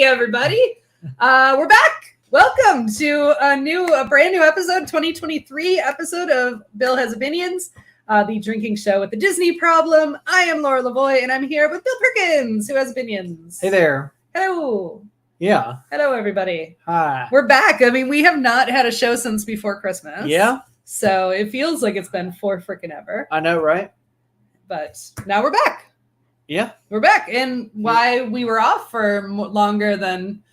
Hey, everybody. We're back. Welcome to a brand new episode, 2023 episode of Bill Has Opinions, the drinking show with the Disney problem. I am Laura Lavoie, and I'm here with Bill Perkins, who has opinions. Hey there. Hello. Yeah. Hello, everybody. Hi. We're back. I mean, we have not had a show since before Christmas. Yeah. So it feels like it's been for freaking ever. I know, right? But now we're back. Yeah. We're back. And why we were off for longer than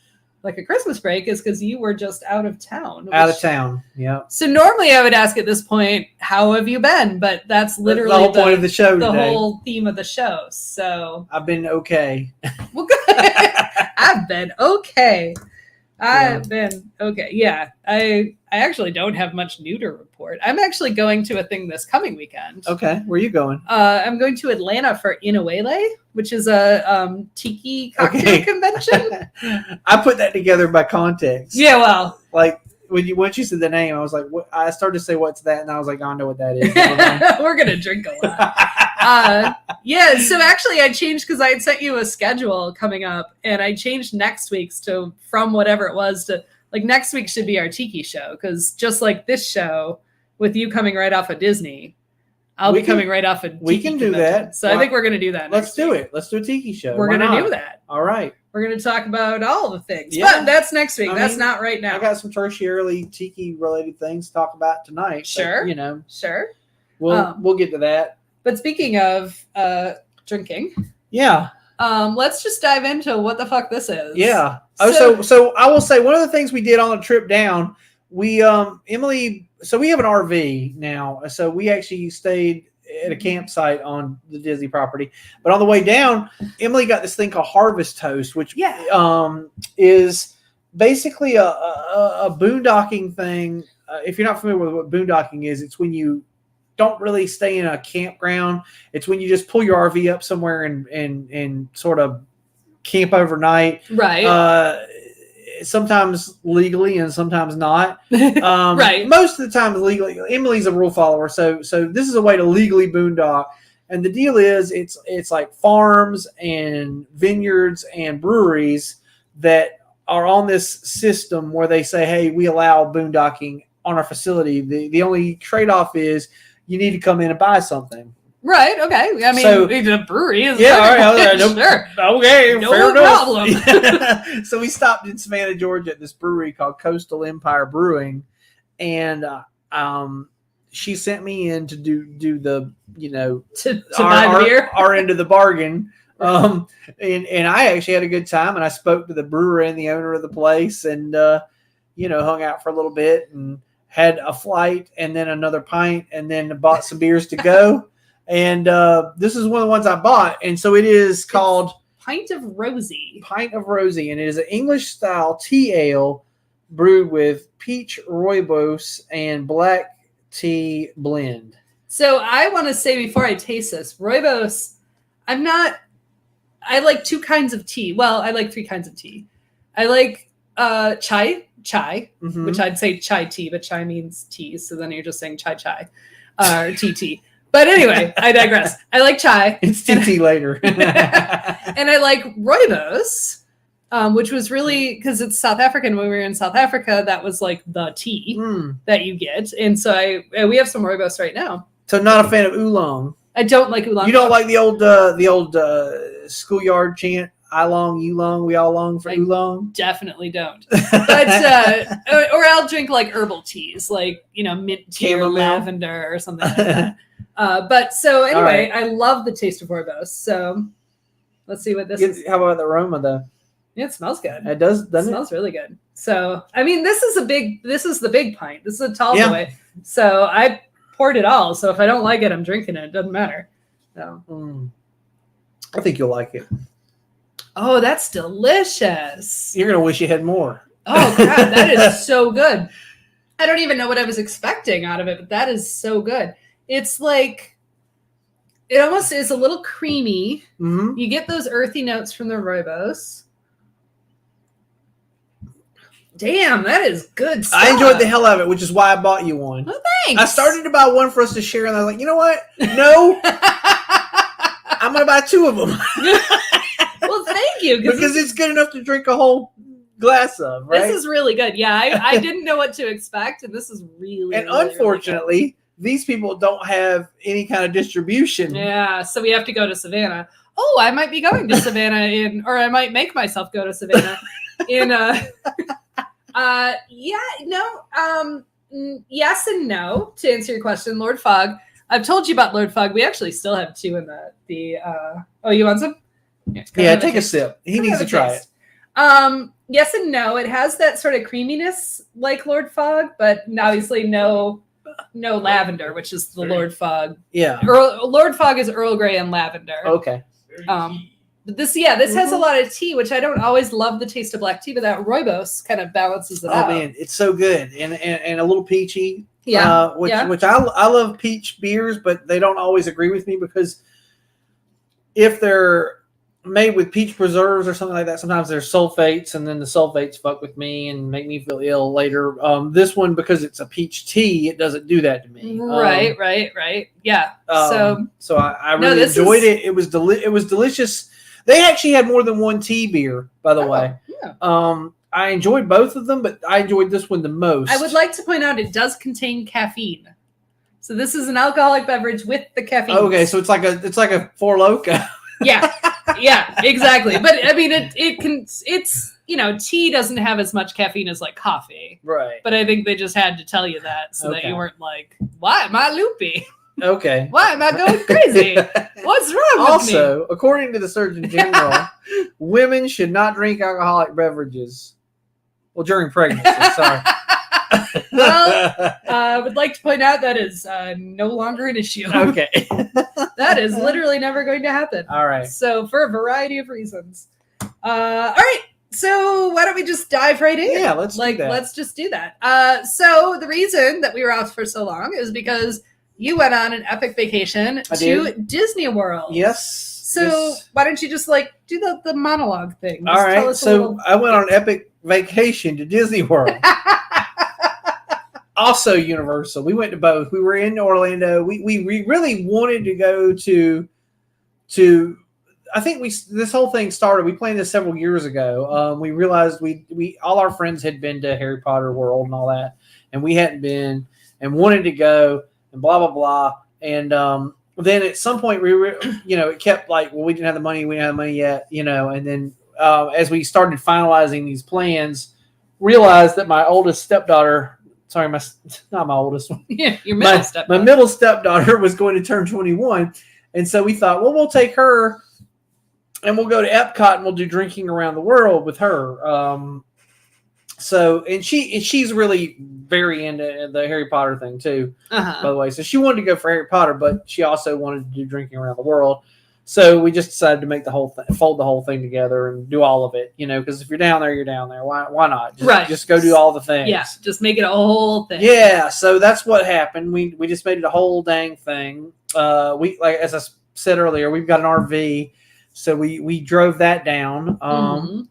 like a Christmas break is because you were just out of town. Out of town. Yeah. So normally I would ask at this point, how have you been? But that's literally the whole point of the show the today. whole theme of the show. So I've been okay. well, good. I've been okay. I've been okay. Yeah. I actually don't have much new to report. I'm actually going to a thing this coming weekend. Okay. Where are you going? I'm going to Atlanta for Inawele, which is a tiki cocktail convention. I put that together by context. Yeah, well. Like once you said the name, I was like, what? I started to say, what's that? And I was like, I know what that is. We're going to drink a lot. Yeah, so actually I changed because I had sent you a schedule coming up, and I changed next week's from whatever it was to, like, next week should be our tiki show, because just like this show, with you coming right off of Disney, I'll be coming right off of tiki. We can do that. So I think we're going to do that Let's do it. Let's do a tiki show. We're going to do that. All right. We're going to talk about all the things. Yeah. But that's next week. That's mean, not right now. I got some tertiary tiki related things to talk about tonight. Sure. But, Sure. We'll get to that. But speaking of drinking, Yeah. let's just dive into what the fuck this is. Yeah. So I will say one of the things we did on the trip down, we Emily. So we have an RV now. So we actually stayed at a campsite on the Disney property. But on the way down, Emily got this thing called Harvest Toast, which is basically a boondocking thing. If you're not familiar with what boondocking is, it's when you don't really stay in a campground. It's when you just pull your RV up somewhere and sort of camp overnight. Right. Sometimes legally and sometimes not. Right. Most of the time legally. Emily's a rule follower, so this is a way to legally boondock. And the deal is, it's like farms and vineyards and breweries that are on this system where they say, hey, we allow boondocking on our facility. The only trade-off is you need to come in and buy something. Right. Okay. I mean, So- the brewery is Yeah. All right. sure. Okay. No fair problem. enough. So we stopped in Savannah, Georgia, at this brewery called Coastal Empire Brewing, and she sent me in to do the to buy the beer. our end of the bargain. And I actually had a good time, and I spoke to the brewer and the owner of the place, and hung out for a little bit and had a flight and then another pint and then bought some beers to go. And this is one of the ones I bought. And so it is called Pint of Rosie. Pint of Rosie. And it is an English style tea ale brewed with peach rooibos and black tea blend. So I want to say before I taste this, rooibos, I like two kinds of tea. Well, I like three kinds of tea. I like chai, Mm-hmm. which I'd say chai tea, but chai means tea. So then you're just saying chai, or tea. But anyway, I digress. I like chai. It's tea later. And I like rooibos, which was really, because it's South African. When we were in South Africa, that was like the tea that you get. And so we have some rooibos right now. So not a fan of oolong. I don't like oolong. You don't like the old schoolyard chant, I long, you long, we all long for oolong? Definitely don't. But or I'll drink like herbal teas, like mint tea or lavender or something like that. But so anyway, I love the taste of rooibos. So let's see what this is. How about the aroma though? Yeah, it smells good. It does, doesn't it? Smells really good. So I mean, this is the big pint. This is a tall boy. So I poured it all. So if I don't like it, I'm drinking it. It doesn't matter. So I think you'll like it. Oh, that's delicious. You're gonna wish you had more. Oh crap, that is so good. I don't even know what I was expecting out of it, but that is so good. It's like, it almost is a little creamy. Mm-hmm. You get those earthy notes from the rooibos. Damn, that is good stuff. I enjoyed the hell out of it, which is why I bought you one. Oh, thanks. I started to buy one for us to share, and I was like, you know what? No. I'm going to buy two of them. Well, thank thank you. Because it's good enough to drink a whole glass of, right? This is really good. Yeah, I didn't know what to expect, and this is really, and really, unfortunately, really these people don't have any kind of distribution. yeah, so we have to go to Savannah. Oh, I might be going to Savannah or I might make myself go to Savannah yes and no, to answer your question, Lord Fog. I've told you about Lord Fog. We actually still have two in oh, you want some? Yeah, take a sip. He needs to try it. Yes and no. It has that sort of creaminess like Lord Fog, but obviously no lavender, which is the Lord Fog. Yeah. Lord Fog is Earl Grey and lavender. Okay. But this has a lot of tea, which I don't always love the taste of black tea, but that rooibos kind of balances it out. Oh man, it's so good and a little peachy. Yeah. Which I love peach beers, but they don't always agree with me because if they're made with peach preserves or something like that, sometimes there's sulfates, and then the sulfates fuck with me and make me feel ill later. This one, because it's a peach tea, it doesn't do that to me. Right. Yeah. So I really enjoyed it. It was delicious. They actually had more than one tea beer, by the way. Yeah. I enjoyed both of them, but I enjoyed this one the most. I would like to point out it does contain caffeine. So this is an alcoholic beverage with the caffeine. Okay, so it's like a Four Loko. Yeah, exactly. But I mean, it's tea doesn't have as much caffeine as like coffee. Right. But I think they just had to tell you that so that you weren't like, why am I loopy? Okay. Why am I going crazy? What's wrong with me? Also, according to the Surgeon General, women should not drink alcoholic beverages. Well, during pregnancy, sorry. Well, I would like to point out that is no longer an issue. Okay. That is literally never going to happen. All right. So for a variety of reasons. All right. So why don't we just dive right in? Yeah, let's do that. Let's just do that. So the reason that we were out for so long is because you went on an epic vacation to Disney World. Yes. So why don't you just do the monologue thing? All right. So I went on an epic vacation to Disney World. Also Universal. We went to both. We were in Orlando. We really wanted to go to I think this whole thing started. We planned this several years ago. We realized we all our friends had been to Harry Potter World and all that, and we hadn't been and wanted to go and blah blah blah. And then at some point we were, it kept we didn't have the money. We didn't have the money yet, And then as we started finalizing these plans, realized that my oldest stepdaughter. Sorry, not my oldest one. Yeah, your middle stepdaughter. My middle stepdaughter was going to turn 21. And so we thought, well, we'll take her and we'll go to Epcot and we'll do drinking around the world with her. And she's really very into the Harry Potter thing too, by the way. So she wanted to go for Harry Potter, but she also wanted to do drinking around the world. So we just decided to make fold the whole thing together and do all of it, because if you're down there, you're down there. Why not? Just go do all the things. Yeah, just make it a whole thing. Yeah, so that's what happened. We just made it a whole dang thing. As I said earlier, we've got an RV, so we drove that down.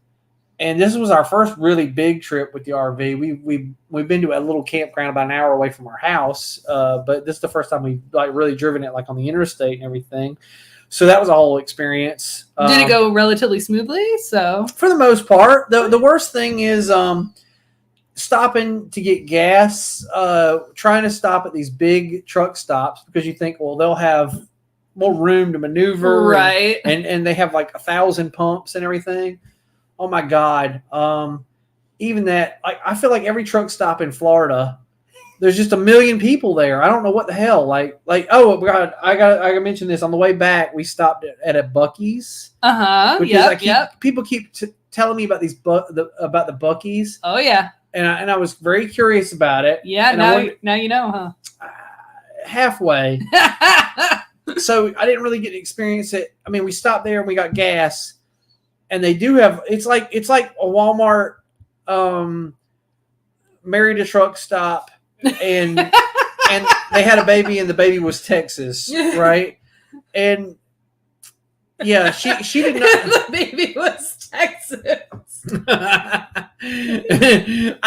And this was our first really big trip with the RV. We've been to a little campground about an hour away from our house, but this is the first time we've really driven it on the interstate and everything. So that was a whole experience. Did it go relatively smoothly? So for the most part, the worst thing is stopping to get gas, trying to stop at these big truck stops because you think, well, they'll have more room to maneuver. Right. And they have 1,000 pumps and everything. Oh my God. Even that, I feel like every truck stop in Florida, there's just 1 million people there. I don't know what the hell. Oh God, I got to mention this. On the way back, we stopped at a Buc-ee's. People keep telling me about about the Buc-ee's. Oh yeah. And I was very curious about it. Yeah. Now you know, huh? Halfway. So I didn't really get to experience it. I mean, we stopped there and we got gas, and they do have. It's like a Walmart, married a truck stop. And they had a baby, and the baby was Texas, right? And yeah, she did not. The baby was Texas. I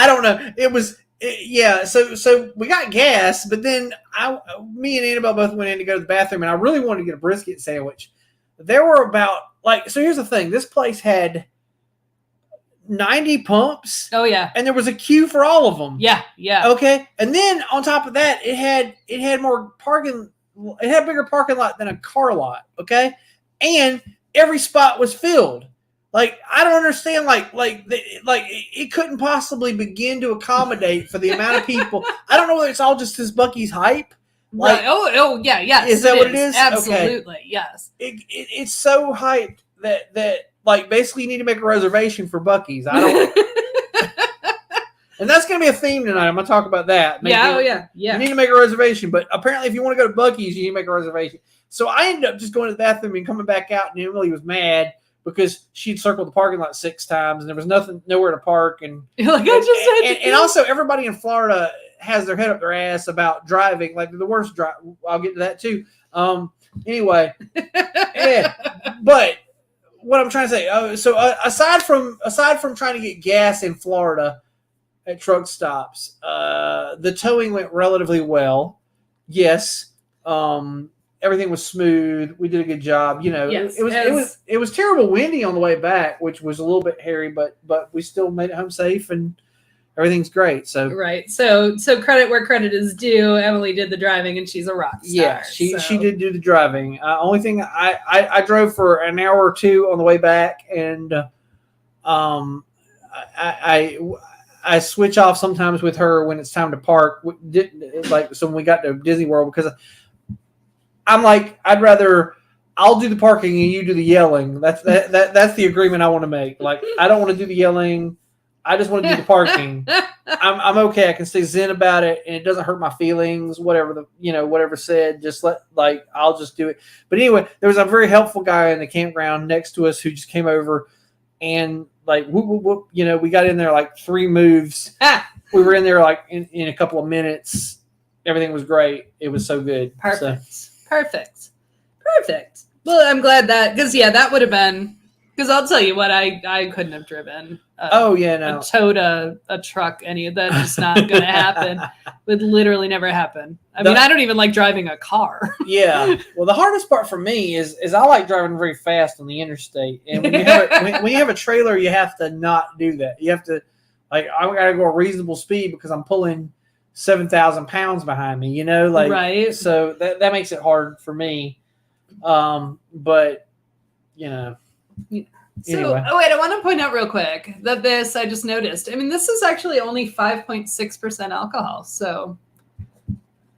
don't know. Yeah. So we got gas, but then me and Annabelle both went in to go to the bathroom, and I really wanted to get a brisket sandwich. There were about like, so here's the thing. This place had 90 pumps, Oh yeah. and there was a queue for all of them. Yeah. Yeah. Okay, and then on top of that, it had more parking. It had a bigger parking lot than a car lot. Okay, and every spot was filled. Like, I don't understand. Like it couldn't possibly begin to accommodate for the amount of people. I don't know whether it's all just this Buc-ee's hype. Like, Right. Oh yeah. Yes. is that what it is? Absolutely. Okay. Yes. It's so hyped that like basically you need to make a reservation for Buc-ee's. I don't. And that's going to be a theme tonight. I'm going to talk about that. Maybe Yeah. You need to make a reservation, but apparently if you want to go to Buc-ee's, you need to make a reservation. So I ended up just going to the bathroom and coming back out, and Emily was mad because she'd circled the parking lot 6 times, and there was nowhere to park. And You're like, I just had to and also everybody in Florida has their head up their ass about driving, like the worst drive. I'll get to that too. Anyway, yeah, but what I'm trying to say, so aside from trying to get gas in Florida at truck stops, the towing went relatively well. Yes, everything was smooth. We did a good job. You know, Yes, it was terrible windy on the way back, which was a little bit hairy, but we still made it home safe and everything's great. So right. So credit where credit is due. Emily did the driving, and she's a rock star. yeah, she did do the driving. Only thing I drove for an hour or two on the way back, and I switch off sometimes with her when it's time to park. Like, so when we got to Disney World, because I'm like, I'll do the parking and you do the yelling. That's the agreement I want to make. Like, I don't want to do the yelling. I just want to do the parking. I'm okay. I can stay zen about it, and it doesn't hurt my feelings. Whatever whatever said, I'll just do it. But anyway, there was a very helpful guy in the campground next to us who just came over, and like whoop, whoop, whoop, we got in there like 3 moves. We were in there like in a couple of minutes. Everything was great. It was so good. Perfect. Well, I'm glad that would have been, because I'll tell you what, I couldn't have driven. A towed a truck. Any of that, just not going to happen. Would literally never happen. I mean, I don't even like driving a car. Yeah. Well, the hardest part for me is I like driving very fast on the interstate, and when you have a trailer, you have to not do that. You have to, like, I got to go a reasonable speed because I'm pulling 7,000 pounds behind me. Right. So that makes it hard for me. But So, anyway. wait, I want to point out real quick that I just noticed. I mean, this is actually only 5.6% alcohol, so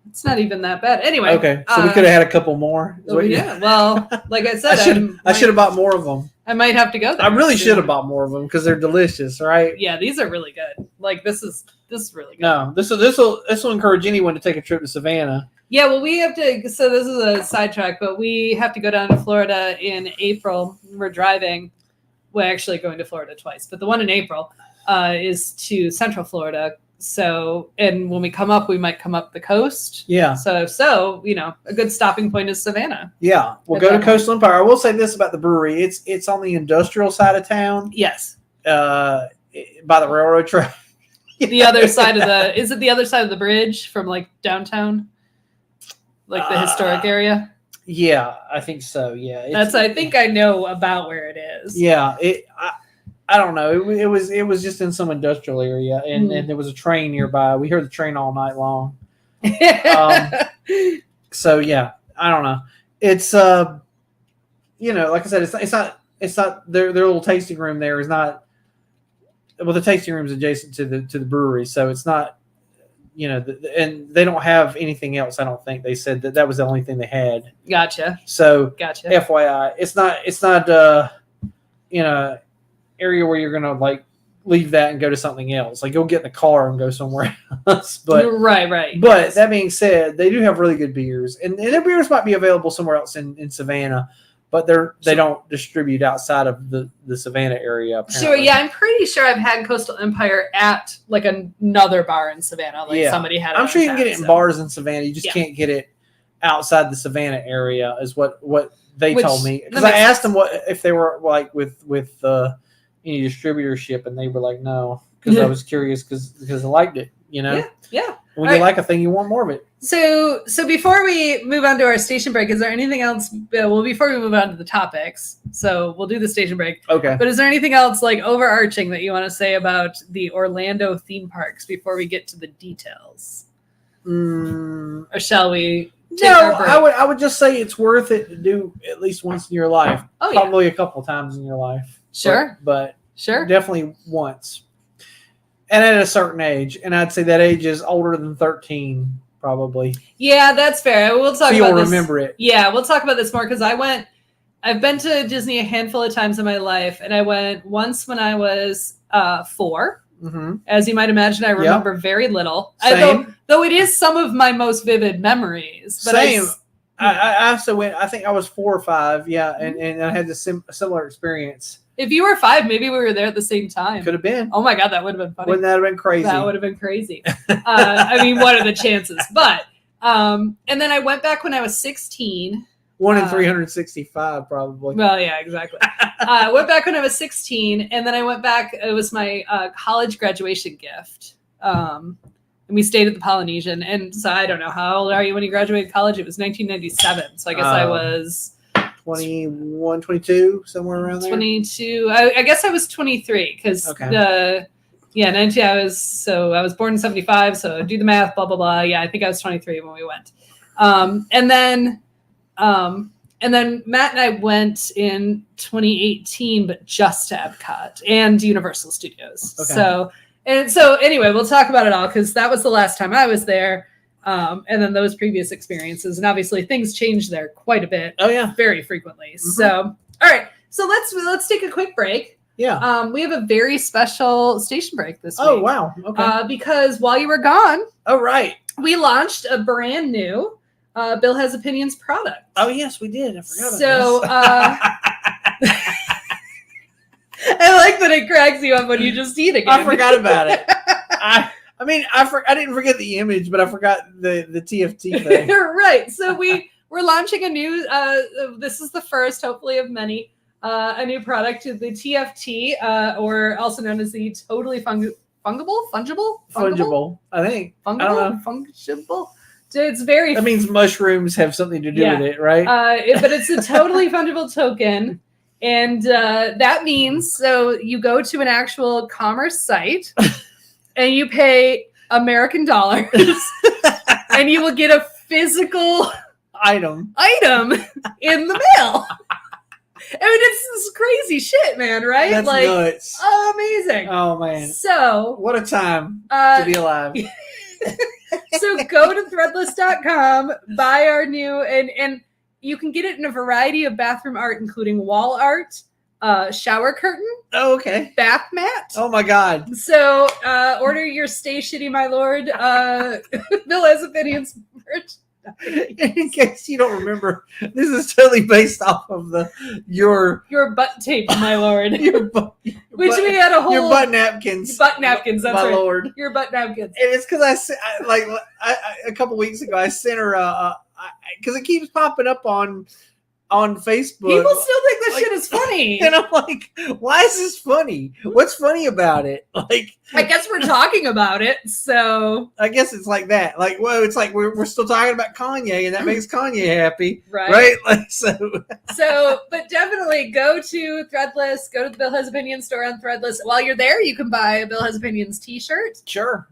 it's not even that bad. Anyway. Okay, so we could have had a couple more. Yeah, well, like I said, I should have bought more of them. I might have to go there. I really should have bought more of them because they're delicious, right? Yeah, these are really good. Like, this is really good. No, this will encourage anyone to take a trip to Savannah. Yeah, well, we have to. So this is a sidetrack, but we have to go down to Florida in April. We're driving. We're actually going to Florida twice, but the one in April is to Central Florida. So, and when we come up, we might come up the coast. Yeah. So a good stopping point is Savannah. Yeah, we'll go to Coastal Empire. I will say this about the brewery: it's on the industrial side of town. Yes. By the railroad track. The other side of is it the other side of the bridge from like downtown, like the historic area? Yeah, I think so. Yeah, I think I know about where it is. Yeah, I don't know. It was just in some industrial area, and there was a train nearby. We heard the train all night long. So yeah, I don't know. It's like I said, it's not their little tasting room there is not. Well, the tasting room is adjacent to the brewery, so it's not. And they don't have anything else. I don't think they said that was the only thing they had. Gotcha. So, gotcha. FYI, it's not area where you're gonna like leave that and go to something else. Like, you'll get in the car and go somewhere else. But right. But yes. That being said, they do have really good beers, and their beers might be available somewhere else in Savannah. But they don't distribute outside of the Savannah area. Apparently. Sure, yeah, I'm pretty sure I've had Coastal Empire at like another bar in Savannah. Like somebody had it. I'm sure you can get it in bars in Savannah. You just can't get it outside the Savannah area, is what they told me. Because I asked them if they were like with any distributorship, and they were like no. Because I was curious because I liked it. Yeah. When you like a thing, you want more of it. So before we move on to our station break, is there anything else? Well, before we move on to the topics, so we'll do the station break. Okay. But is there anything else like overarching that you want to say about the Orlando theme parks before we get to the details? Or shall we? Take No, our break? I would just say it's worth it to do at least once in your life. Oh, yeah. Probably a couple times in your life. Sure. But Sure. definitely once. And at a certain age. And I'd say that age is older than 13, probably. Yeah, that's fair. We'll talk So you'll about this. remember it. Yeah, we'll talk about this more because I've been to Disney a handful of times in my life, and I went once when I was 4. Mm-hmm. As you might imagine, I remember very little. Same. Though it is some of my most vivid memories. But Same. I also went, I think I was 4 or 5, yeah, and I had the similar experience. If you were 5, maybe we were there at the same time. Could have been. Oh my God, that would have been funny. Wouldn't that have been crazy? That would have been crazy. I mean, what are the chances? But, and then I went back when I was 16. 1 in 365, probably. Well, yeah, exactly. I went back when I was 16, and then I went back. It was my college graduation gift. And we stayed at the Polynesian. And so I don't know, how old are you when you graduated college? It was 1997. So I guess I was 21, 22, somewhere around there. 22. I guess I was 23 because I was born in 75. So do the math, blah, blah, blah. Yeah, I think I was 23 when we went. And then Matt and I went in 2018, but just to Epcot and Universal Studios. Okay. So anyway, we'll talk about it all because that was the last time I was there. And then those previous experiences. And obviously things change there quite a bit. Oh, yeah. Very frequently. Mm-hmm. So, all right. So let's take a quick break. Yeah. We have a very special station break this week. Oh, wow. Okay. Because while you were gone, oh, right. we launched a brand new Bill Has Opinions product. Oh, yes, we did. I forgot about So, this. I like that it cracks you up when you just eat again. I forgot about it. I didn't forget the image, but I forgot the TFT thing. Right. So we're launching a new, this is the first, hopefully, of many, a new product, the TFT, or also known as the Totally Fungible, I think. Fungible? I don't know. Fungible? It's very... That means mushrooms have something to do with it, right? But it's a totally fungible token. And that means, so you go to an actual commerce site and you pay American dollars and you will get a physical item in the mail. I mean, it's this crazy shit, man, right? That's nuts. Oh, amazing. Oh, man. So, what a time to be alive. So go to threadless.com, buy our new, and you can get it in a variety of bathroom art, including wall art, shower curtain, oh, okay, bath mat. Oh my God. So order your Stay Shitty, My Lord, Bill Has Opinions merch. In case you don't remember, this is totally based off of your butt tape, my lord. Which we had a whole your butt napkins. Butt napkins, that's my right. Lord. Your butt napkins. And it's because I a couple weeks ago I sent her because it keeps popping up on Facebook. People still think this shit is funny. And I'm like, why is this funny? What's funny about it? Like, I guess we're talking about it, so I guess it's like that. Like, whoa, it's like we're still talking about Kanye, and that makes Kanye happy, right? Like, so, but definitely go to Threadless. Go to the Bill Has Opinions store on Threadless. While you're there, you can buy a Bill Has Opinions T-shirt. Sure.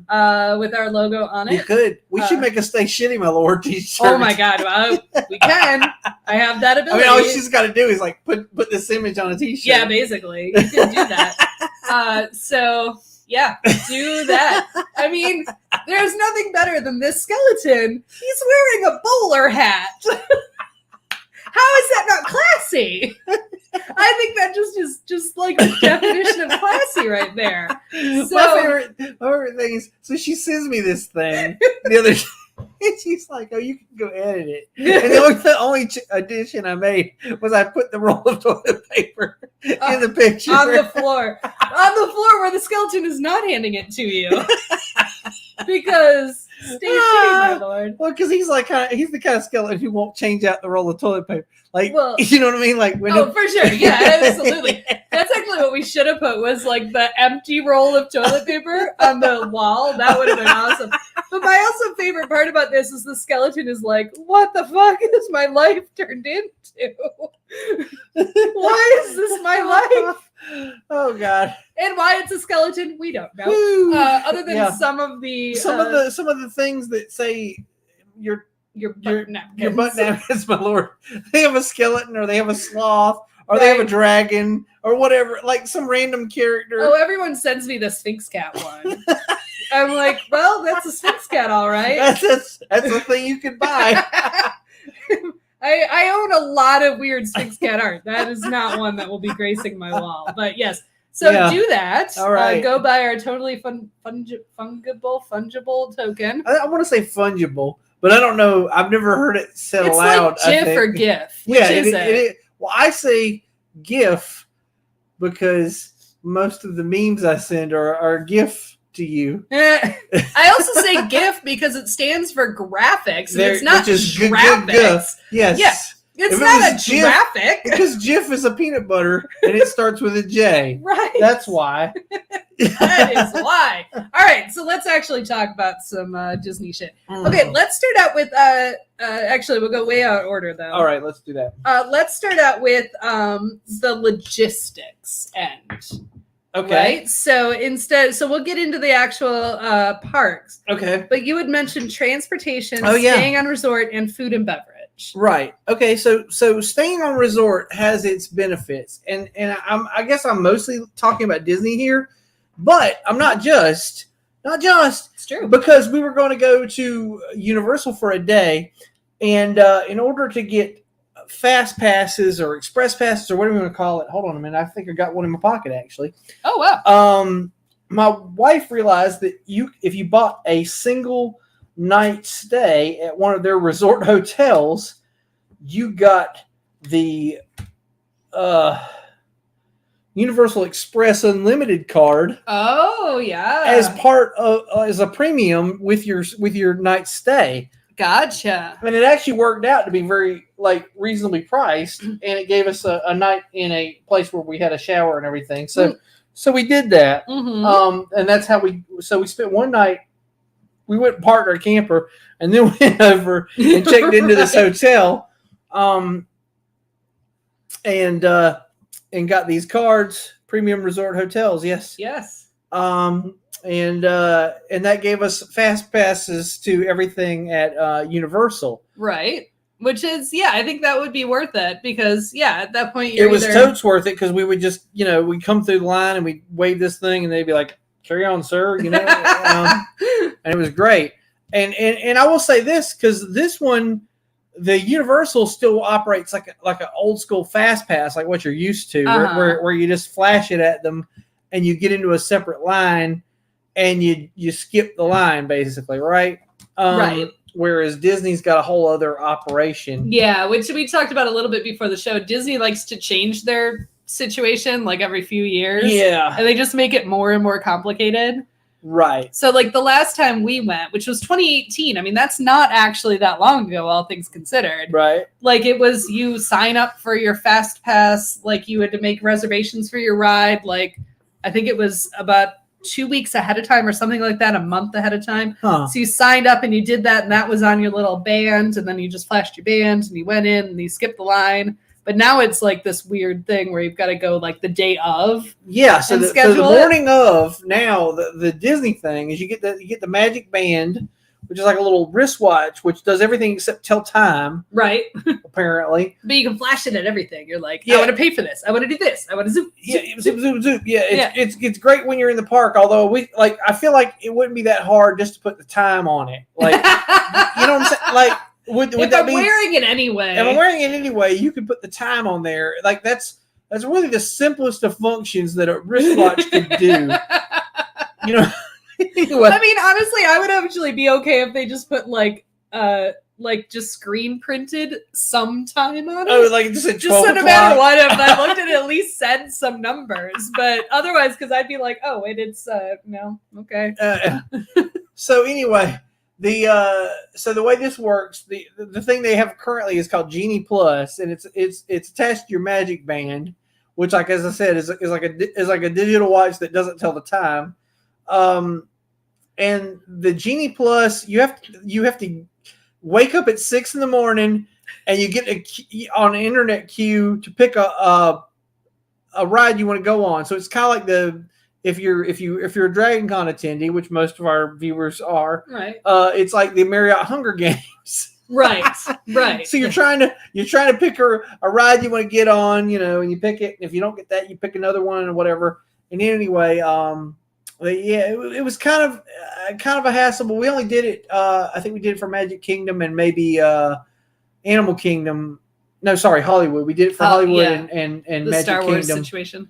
With our logo on it. You could. We should make a Stay Shitty, My Lord T-shirt. Oh my God! Well, we can. I have that ability. I mean, all she's got to do is like put this image on a T-shirt. Yeah, basically, you can do that. So yeah, do that. I mean, there's nothing better than this skeleton. He's wearing a bowler hat. How is that not classy? I think that is just like the definition of classy right there. So, my favorite thing is, so she sends me this thing the other day. And she's like, "Oh, you can go edit it." And the only addition I made was I put the roll of toilet paper in the picture on the floor where the skeleton is not handing it to you, because Stay shitty, my lord. Well, because he's the kind of skeleton who won't change out the roll of toilet paper. Like, Well, you know what I mean? Like, when oh, for sure. Yeah, absolutely. That's actually what we should have put was like the empty roll of toilet paper on the wall. That would have been awesome. But my also favorite part about this is the skeleton is like, what the fuck is my life turned into? Why is this my life? Oh God! And why it's a skeleton, we don't know. Woo. Other than Yeah. some of the things that say your butt napkins. your butt napkins, my lord. They have a skeleton, or they have a sloth, or they have a dragon, or whatever. Like some random character. Oh, everyone sends me the Sphinx Cat one. I'm like, well, that's a Sphinx Cat, all right. That's a thing you could buy. I own a lot of weird Sphinx Cat art. That is not one that will be gracing my wall. But yes, so do that. All right. Go buy our totally fungible token. I want to say fungible, but I don't know. I've never heard it said It's aloud. like GIF or GIF. Which Yeah, is it. Well, I say GIF because most of the memes I send are GIF to you. I also say GIF because it stands for graphics, and it's not graphics. Yes. Yeah. It's If it not a was GIF, graphic. Because Jif is a peanut butter and it starts with a J. Right. That's why. That is why. All right, so let's actually talk about some Disney shit. Okay, let's start out with actually we'll go way out order though. All right, let's do that. Let's start out with the logistics end. Okay. Right? So we'll get into the actual parks. Okay. But you had mentioned transportation, Oh, yeah. staying on resort, and food and beverage. Right. Okay. So staying on resort has its benefits, and I guess I'm mostly talking about Disney here, but I'm not just It's true. because we were going to go to Universal for a day, and in order to get fast passes or express passes or whatever you want to call it, hold on a minute. I think I got one in my pocket actually. Oh wow. My wife realized that if you bought a single night stay at one of their resort hotels, you got the Universal Express Unlimited card. Oh yeah. As part of as a premium with your night stay. Gotcha. And it actually worked out to be very reasonably priced, and it gave us a night in a place where we had a shower and everything. So we did that. Mm-hmm. And that's how we spent one night. We went and parked our camper and then went over and checked into this hotel, and got these cards, premium resort hotels. Yes. Yes. And that gave us fast passes to everything at Universal. Right. Which is, I think that would be worth it because, at that point, It was totes worth it because we would just, we'd come through the line and we'd wave this thing and they'd be like, carry on, sir, and it was great. And I will say this, because this one, the Universal still operates like an old school fast pass, like what you're used to, where you just flash it at them and you get into a separate line and you skip the line basically, right? Right. Whereas Disney's got a whole other operation. Yeah, which we talked about a little bit before the show. Disney likes to change their situation every few years. Yeah. And they just make it more and more complicated. Right. So the last time we went, which was 2018, I mean, that's not actually that long ago, all things considered. Right. It was you sign up for your fast pass, you had to make reservations for your ride. I think it was about 2 weeks ahead of time or something like that, a month ahead of time. Huh. So you signed up and you did that, and that was on your little band, and then you just flashed your band and you went in and you skipped the line. But now it's this weird thing where you've got to go the day of. Yeah, so the schedule morning of now the Disney thing is you get the Magic Band, which is like a little wristwatch, which does everything except tell time. Right. Apparently. But you can flash it at everything. You're I want to pay for this. I want to do this. I want to zoom. Zoom. Yeah, it's great when you're in the park. Although I feel like it wouldn't be that hard just to put the time on it. You know what I'm saying? Would if that I'm wearing it anyway. If I'm wearing it anyway, you can put the time on there. That's really the simplest of functions that a wristwatch could do. Anyway. I mean, honestly, I would actually be okay if they just put just screen printed some time on it. Oh, just at 12 just so no o'clock. matter what, if I looked at it, at least said some numbers. But otherwise, because I'd be like, oh, wait, it's no, okay. So anyway, So the way this works, the thing they have currently is called Genie Plus, and it's attached to your Magic Band, which, like as I said, is like a digital watch that doesn't tell the time. And the Genie Plus, you have to wake up at 6 a.m. and you get on an internet queue to pick a ride you want to go on. So it's kind of like if you're a Dragon Con attendee, which most of our viewers are, right? It's like the Marriott Hunger Games, right? So you're trying to pick a ride you want to get on, and you pick it. And if you don't get that, you pick another one or whatever. And anyway, it was kind of a hassle. But we only did it. I think we did it for Magic Kingdom and maybe Animal Kingdom. No, sorry, Hollywood. We did it for Hollywood and the Magic Star Wars Kingdom situation.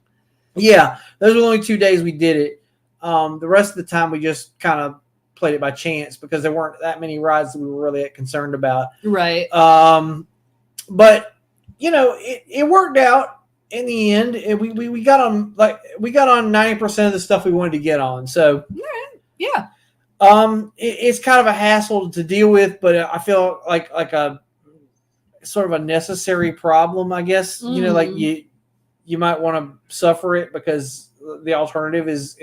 Yeah, those were the only 2 days we did it. The rest of the time we just kind of played it by chance because there weren't that many rides that we were really concerned about. Right. But it worked out in the end. We got on 90% of the stuff we wanted to get on. So yeah. It's kind of a hassle to deal with, but I feel like a sort of a necessary problem, I guess. Like you might want to suffer it because the alternative is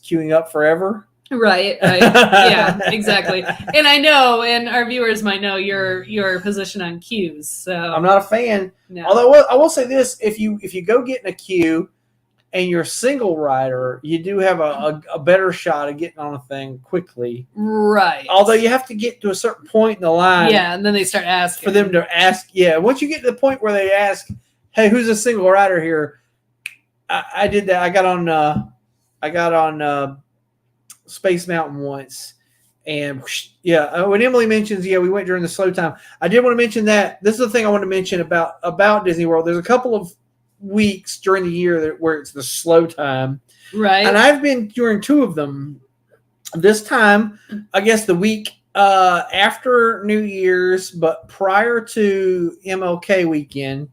queuing up forever. Right. Yeah, exactly. And I know, and our viewers might know your position on queues. So I'm not a fan. No. Although I will say this: if you go get in a queue and you're a single rider, you do have a better shot of getting on a thing quickly. Right. Although you have to get to a certain point in the line. Yeah, and then they start asking for them to ask. Yeah, once you get to the point where they ask, "Hey, who's a single rider here?" I did that. I got on Space Mountain once, and when Emily mentions, we went during the slow time. I did want to mention that this is the thing I want to mention about Disney World. There's a couple of weeks during the year where it's the slow time, right? And I've been during 2 of them. This time, I guess the week after New Year's, but prior to MLK weekend.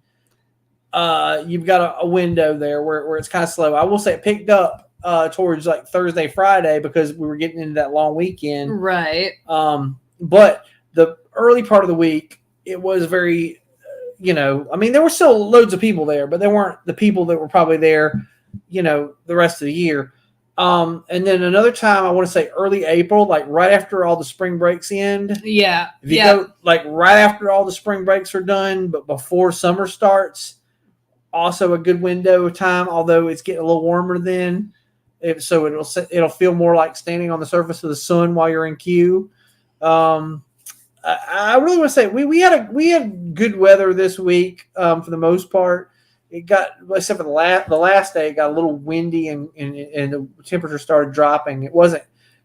You've got a window there where it's kind of slow. I will say it picked up towards like Thursday, Friday because we were getting into that long weekend. Right. But the early part of the week, it was very, there were still loads of people there, but they weren't the people that were probably there, the rest of the year. And then another time, I want to say early April, like right after all the spring breaks end. Yeah. If you go like right after all the spring breaks are done, but before summer starts. Also a good window of time, although it's getting a little warmer then. So it'll feel more like standing on the surface of the sun while you're in queue. I really want to say we had good weather this week for the most part. It got, except for the last day, it got a little windy and the temperature started dropping. It wasn't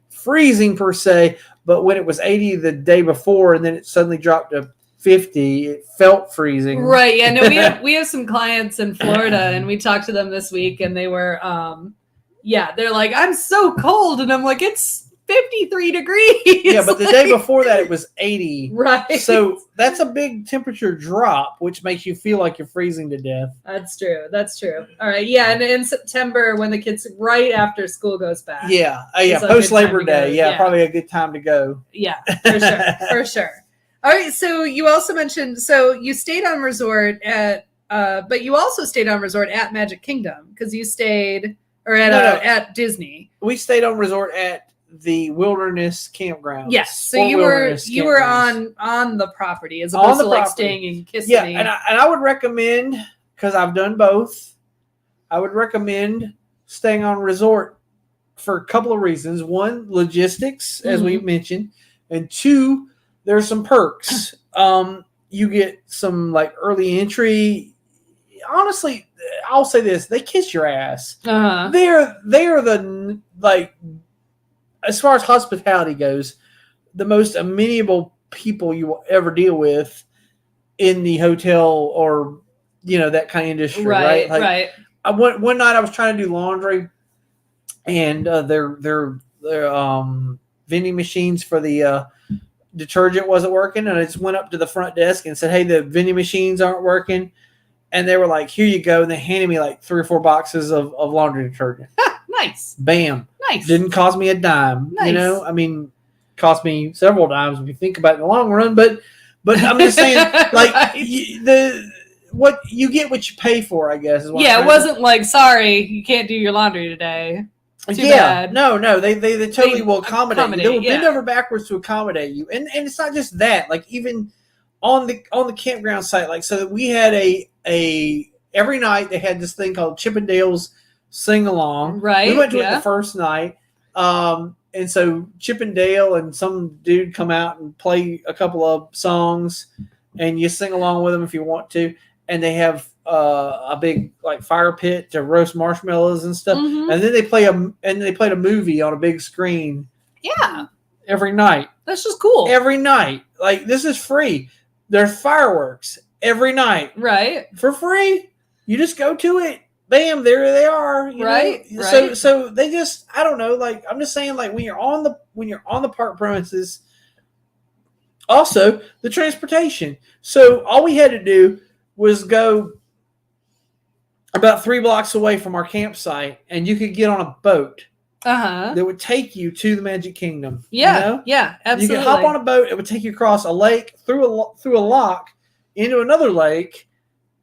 freezing per se, but when it was 80 the day before and then it suddenly dropped to 50, it felt freezing. Right. Yeah. No, we have some clients in Florida and we talked to them this week and they were, they're like, I'm so cold. And I'm like, it's 53 degrees. Yeah. But the day before that, it was 80. Right. So that's a big temperature drop, which makes you feel like you're freezing to death. That's true. All right. Yeah. And in September, when the kids right after school goes back. Yeah. Post Labor Day. Yeah. Probably a good time to go. Yeah, for sure. All right, so you also mentioned, you stayed on resort but you also stayed on resort at Magic Kingdom because you stayed, or at Disney. We stayed on resort at the Wilderness Campground. Yes, so you were on the property as opposed to like staying in Kissimmee. Yeah, and I would recommend, because I've done both, I would recommend staying on resort for a couple of reasons. One, logistics, as we mentioned, and 2, there's some perks. You get some like early entry. Honestly, I'll say this: they kiss your ass. Uh-huh. They are the, like, as far as hospitality goes, the most amenable people you will ever deal with in the hotel or that kind of industry. Right. Like, right. One night I was trying to do laundry, and their vending machines for the detergent wasn't working, and I just went up to the front desk and said, "Hey, the vending machines aren't working," and they were like, "Here you go," and they handed me like 3 or 4 boxes of laundry detergent. Nice. Bam. Nice. Didn't cost me a dime. Nice. I mean, cost me several times if you think about it in the long run. But I'm just saying, like Right. what you get what you pay for, I guess. Is what Yeah, I'm it trying to wasn't like, sorry, you can't do your laundry today. Too Yeah, bad. no, they totally They will accommodate you. They will bend yeah. over backwards to accommodate you, and it's not just that. Like even on the campground site, like so that we had a every night they had this thing called Chippendales sing along. We Right, went to it the yeah. first night, and so Chippendale and some dude come out and play a couple of songs, and you sing along with them if you want to, and they have a big like fire pit to roast marshmallows and stuff, Mhm. and then they played a movie on a big screen Yeah. every night. That's just cool. Every night, like this is free. There's fireworks every night Right. for free. You just go to it. Bam, there they are. You Right, know? right. So they just I don't know. Like I'm just saying, like when you're on the park premises, also the transportation. So all we had to do was go about 3 blocks away from our campsite, and you could get on a boat Uh-huh. that would take you to the Magic Kingdom. Yeah. You know? Yeah, absolutely. You could hop on a boat. It would take you across a lake, through a lock, into another lake,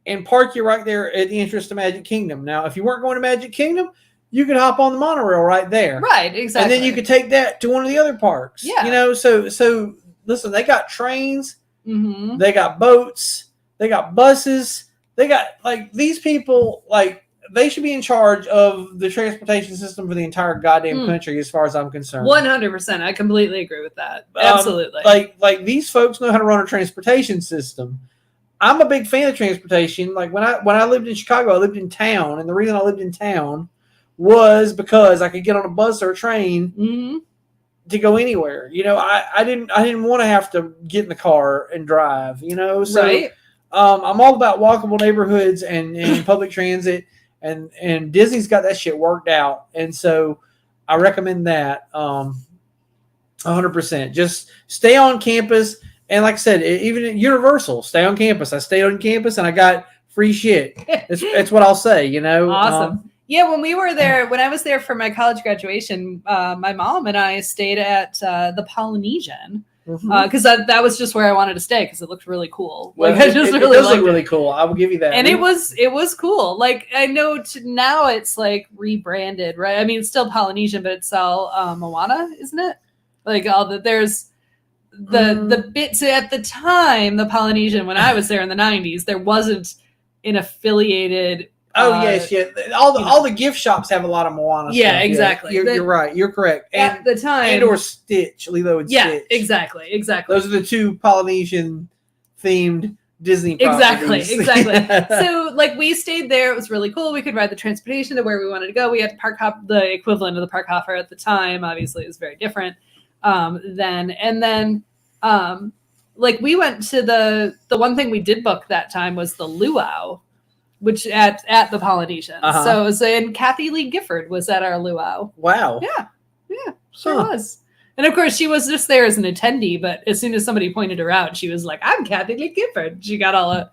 and park you right there at the entrance to Magic Kingdom. Now, if you weren't going to Magic Kingdom, you could hop on the monorail right there. Right, exactly. And then you could take that to one of the other parks. Yeah. You know, so listen, they got trains, Mhm. they got boats, they got buses, they got like these people like they should be in charge of the transportation system for the entire goddamn country, as far as I'm concerned. 100%. I completely agree with that. Absolutely. Like these folks know how to run a transportation system. I'm a big fan of transportation. Like when I lived in Chicago, I lived in town, and the reason I lived in town was because I could get on a bus or a train Mhm. to go anywhere. You know, I didn't want to have to get in the car and drive. You know, so Right. I'm all about walkable neighborhoods and public transit, and Disney's got that shit worked out, and so I recommend that 100%. Just stay on campus, and like I said, even at Universal, stay on campus. I stayed on campus, and I got free shit. That's what I'll say. You know, Awesome. Yeah, when we were there, when I was there for my college graduation, my mom and I stayed at the Polynesian. Because that was just where I wanted to stay because it looked really cool. Like I just really does liked look really it. cool. I will give you that. And it was cool. Like I know now it's like rebranded, right? I mean, it's still Polynesian, but it's all Moana, isn't it? Like all there's the bits at the time, the Polynesian when I was there in the 90s, there wasn't an affiliated. Yes, yeah. All the gift shops have a lot of Moana. Yeah, stuff. exactly. You're right. You're correct. At the time, or Stitch, Lilo and yeah, Stitch. exactly. Those are the two Polynesian themed Disney properties. Exactly. So like we stayed there. It was really cool. We could ride the transportation to where we wanted to go. We had park hop, the equivalent of the park hopper at the time. Obviously, it was very different then. And then like we went to the one thing we did book that time was the luau, which at the Polynesian. So it was, and Kathy Lee Gifford was at our luau. Wow. Yeah, sure was. And of course, she was just there as an attendee. But as soon as somebody pointed her out, she was like, "I'm Kathy Lee Gifford." She got all,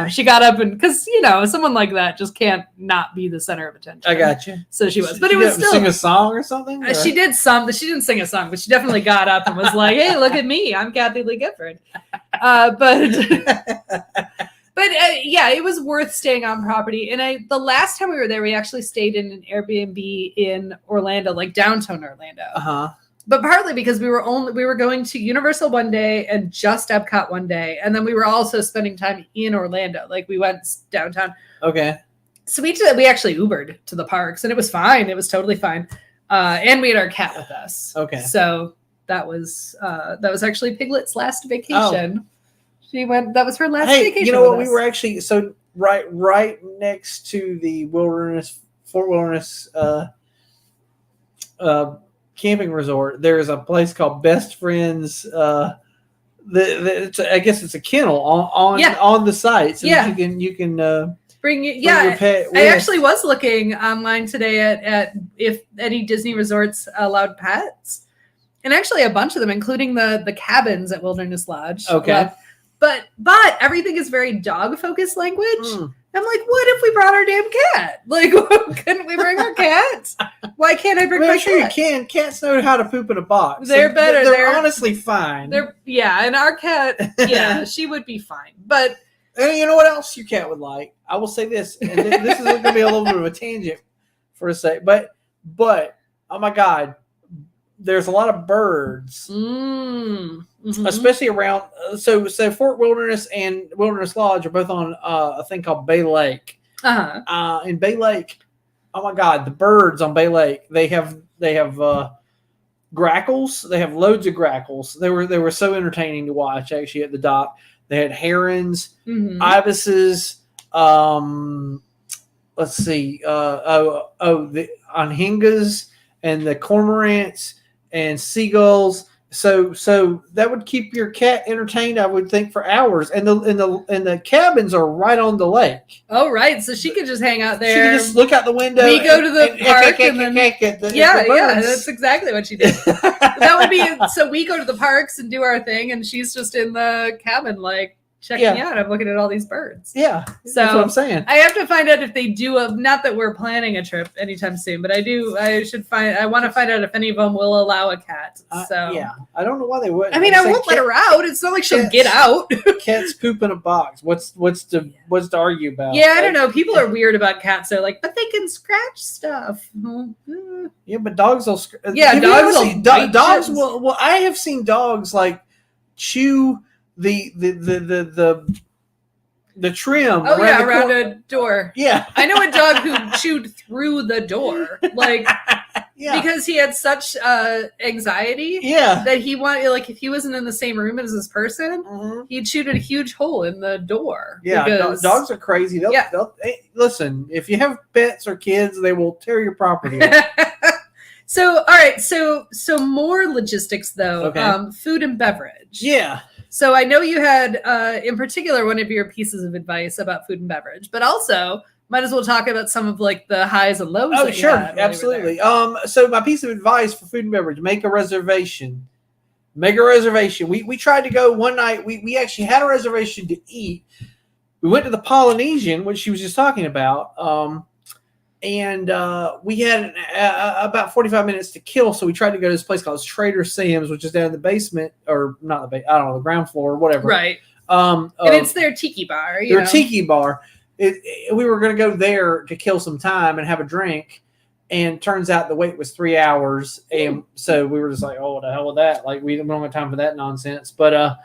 she got up and because someone like that just can't not be the center of attention. I got you. So she was, but it was still sing a song or something. Or? She did some, but she didn't sing a song. But she definitely got up and was like, "Hey, look at me! I'm Kathy Lee Gifford." But yeah, it was worth staying on property. And the last time we were there, we actually stayed in an Airbnb in Orlando, like downtown Orlando. But partly because we were going to Universal one day and just Epcot one day, and then we were also spending time in Orlando. Like we went downtown. Okay. So we actually Ubered to the parks, and it was fine. It was totally fine. And we had our cat with us. Okay. So that was actually Piglet's last vacation. Oh. She went. That was her last vacation. You know what? We were actually right next to the Fort Wilderness camping resort. There is a place called Best Friends. I guess it's a kennel on the site, so you can bring your pet with. I actually was looking online today at if any Disney resorts allowed pets, and actually a bunch of them, including the cabins at Wilderness Lodge. Okay. but everything is very dog focused language. I'm like, what if we brought our damn cat? Like, couldn't we bring our cat? Why can't I bring my sure cat? you can. Cats know how to poop in a box. They're better. They're honestly fine. And our cat, yeah, she would be fine. But and you know what else your cat would like? I will say this, and this is going to be a little bit of a tangent for a sec, but oh my God, there's a lot of birds, especially around. So Fort Wilderness and Wilderness Lodge are both on a thing called Bay Lake. In Bay Lake, oh my God, the birds on Bay Lake, they have grackles. They have loads of grackles. They were so entertaining to watch actually at the dock. They had herons, ibises. Let's see. The anhingas and the cormorants and seagulls. So that would keep your cat entertained, I would think, for hours. And the cabins are right on the lake. Oh, right. So she could just hang out there. She could just look out the window. We go to the park and then yeah, that's exactly what she did. That would be so. We go to the parks and do our thing, and she's just in the cabin, like checking out. I'm looking at all these birds. Yeah, so that's what I'm saying. I have to find out if they do not that we're planning a trip anytime soon, but I want to find out if any of them will allow a cat. So yeah, I don't know why they wouldn't. I mean, I won't let her out. It's not like she'll get out. Cats poop in a box. What's to argue about? Yeah, I don't know. People are weird about cats. They're like, but they can scratch stuff. Yeah, but dogs will. Dogs will. Well, I have seen dogs like chew the trim. Oh yeah, around a door. Yeah, I know a dog who chewed through the door, like because he had such anxiety. Yeah, that he wanted, like, if he wasn't in the same room as this person, he chewed a huge hole in the door. Yeah, because dogs are crazy. They'll listen. If you have pets or kids, they will tear your property up. So, all right. So more logistics though. Okay. Food and beverage. Yeah. So I know you had, in particular, one of your pieces of advice about food and beverage, but also might as well talk about some of like the highs and lows. Oh, sure, absolutely. So my piece of advice for food and beverage: make a reservation. Make a reservation. We tried to go one night. We actually had a reservation to eat. We went to the Polynesian, which she was just talking about. And we had about 45 minutes to kill, so we tried to go to this place called Trader Sam's, which is down in the basement, or not the I don't know, the ground floor or whatever. Right. And it's their tiki bar. Their tiki bar. We were going to go there to kill some time and have a drink, and turns out the wait was 3 hours, and so we were just like, "Oh, what the hell with that?" Like we don't have time for that nonsense. But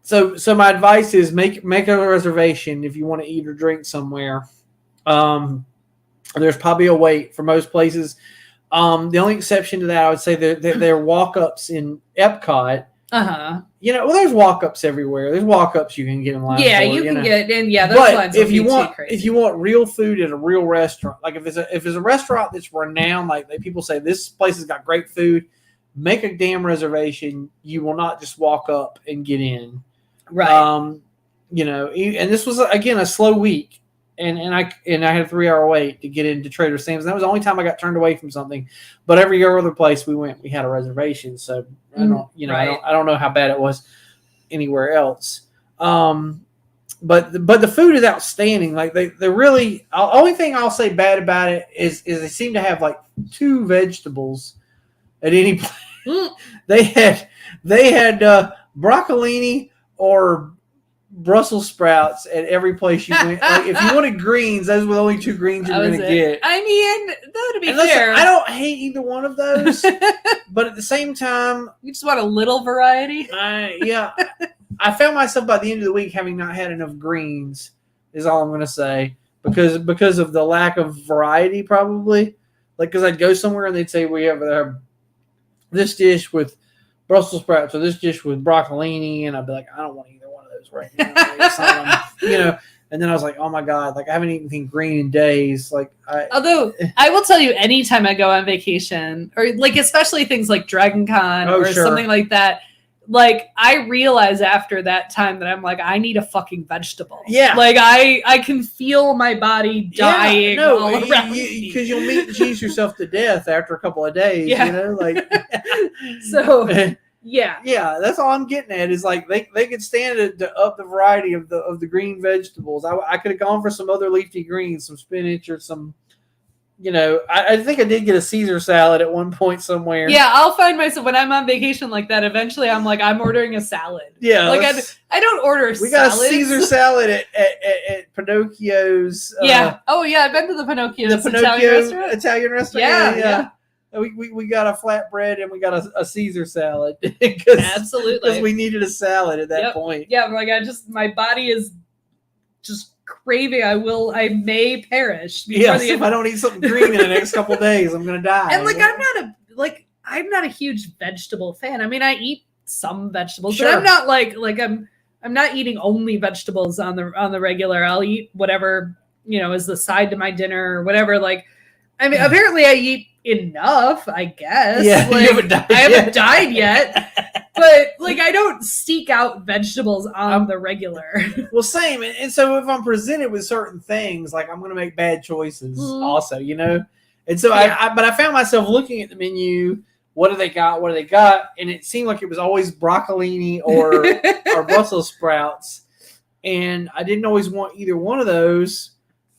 so my advice is make a reservation if you want to eat or drink somewhere. There's probably a wait for most places. The only exception to that, I would say, there are walk-ups in Epcot. There's walk-ups everywhere. There's walk-ups you can get in line. Yeah, for, you can get in. Yeah, those but lines if you want real food at a real restaurant, like if it's a restaurant that's renowned, like people say this place has got great food, make a damn reservation. You will not just walk up and get in. Right. And this was again a slow week. And I had a 3 hour wait to get into Trader Sam's. And that was the only time I got turned away from something. But every other place we went, we had a reservation. So I don't know how bad it was anywhere else. But the food is outstanding. Like they really. Only thing I'll say bad about it is they seem to have like 2 vegetables at any place. They had broccolini or Brussels sprouts at every place you went. Like, if you wanted greens, those were the only 2 greens you were going to get. I mean, though, to be fair, listen, I don't hate either one of those, but at the same time, you just want a little variety. I found myself by the end of the week having not had enough greens. Is all I'm going to say because of the lack of variety, probably. Like, because I'd go somewhere and they'd say we have this dish with Brussels sprouts or this dish with broccolini, and I'd be like, I don't want either one of those right now. And then I was like, oh my God, like I haven't eaten anything green in days. Although I will tell you, anytime I go on vacation, or like especially things like Dragon Con something like that, like I realize after that time that I'm like, I need a fucking vegetable. Yeah. Like I can feel my body dying all around me. Because you'll meat and cheese yourself to death after a couple of days, So Yeah. Yeah, that's all I'm getting at. Is like they could stand to up the variety of the green vegetables. I could have gone for some other leafy greens, some spinach or some. I think I did get a Caesar salad at one point somewhere. Yeah, I'll find myself when I'm on vacation like that. Eventually, I'm like, I'm ordering a salad. Yeah, like I don't order. We got salads. a Caesar salad at Pinocchio's. Yeah. Oh yeah, I've been to the Pinocchio's Italian restaurant. Yeah. We got a flatbread and we got a Caesar salad. Absolutely. Because we needed a salad at that point. Yeah, like my body is just craving. I may perish. If I don't eat something green in the next couple of days, I'm gonna die. And I'm not a huge vegetable fan. I mean, I eat some vegetables, Sure. but I'm not like I'm not eating only vegetables on the regular. I'll eat whatever, is the side to my dinner or whatever. Like, I mean, apparently I eat enough, I guess. Yeah, like, you haven't died I haven't died yet. But like, I don't seek out vegetables on the regular. Well, same. And so if I'm presented with certain things, like I'm going to make bad choices also, And so but I found myself looking at the menu. What do they got? What do they got? And it seemed like it was always broccolini or Brussels sprouts. And I didn't always want either one of those.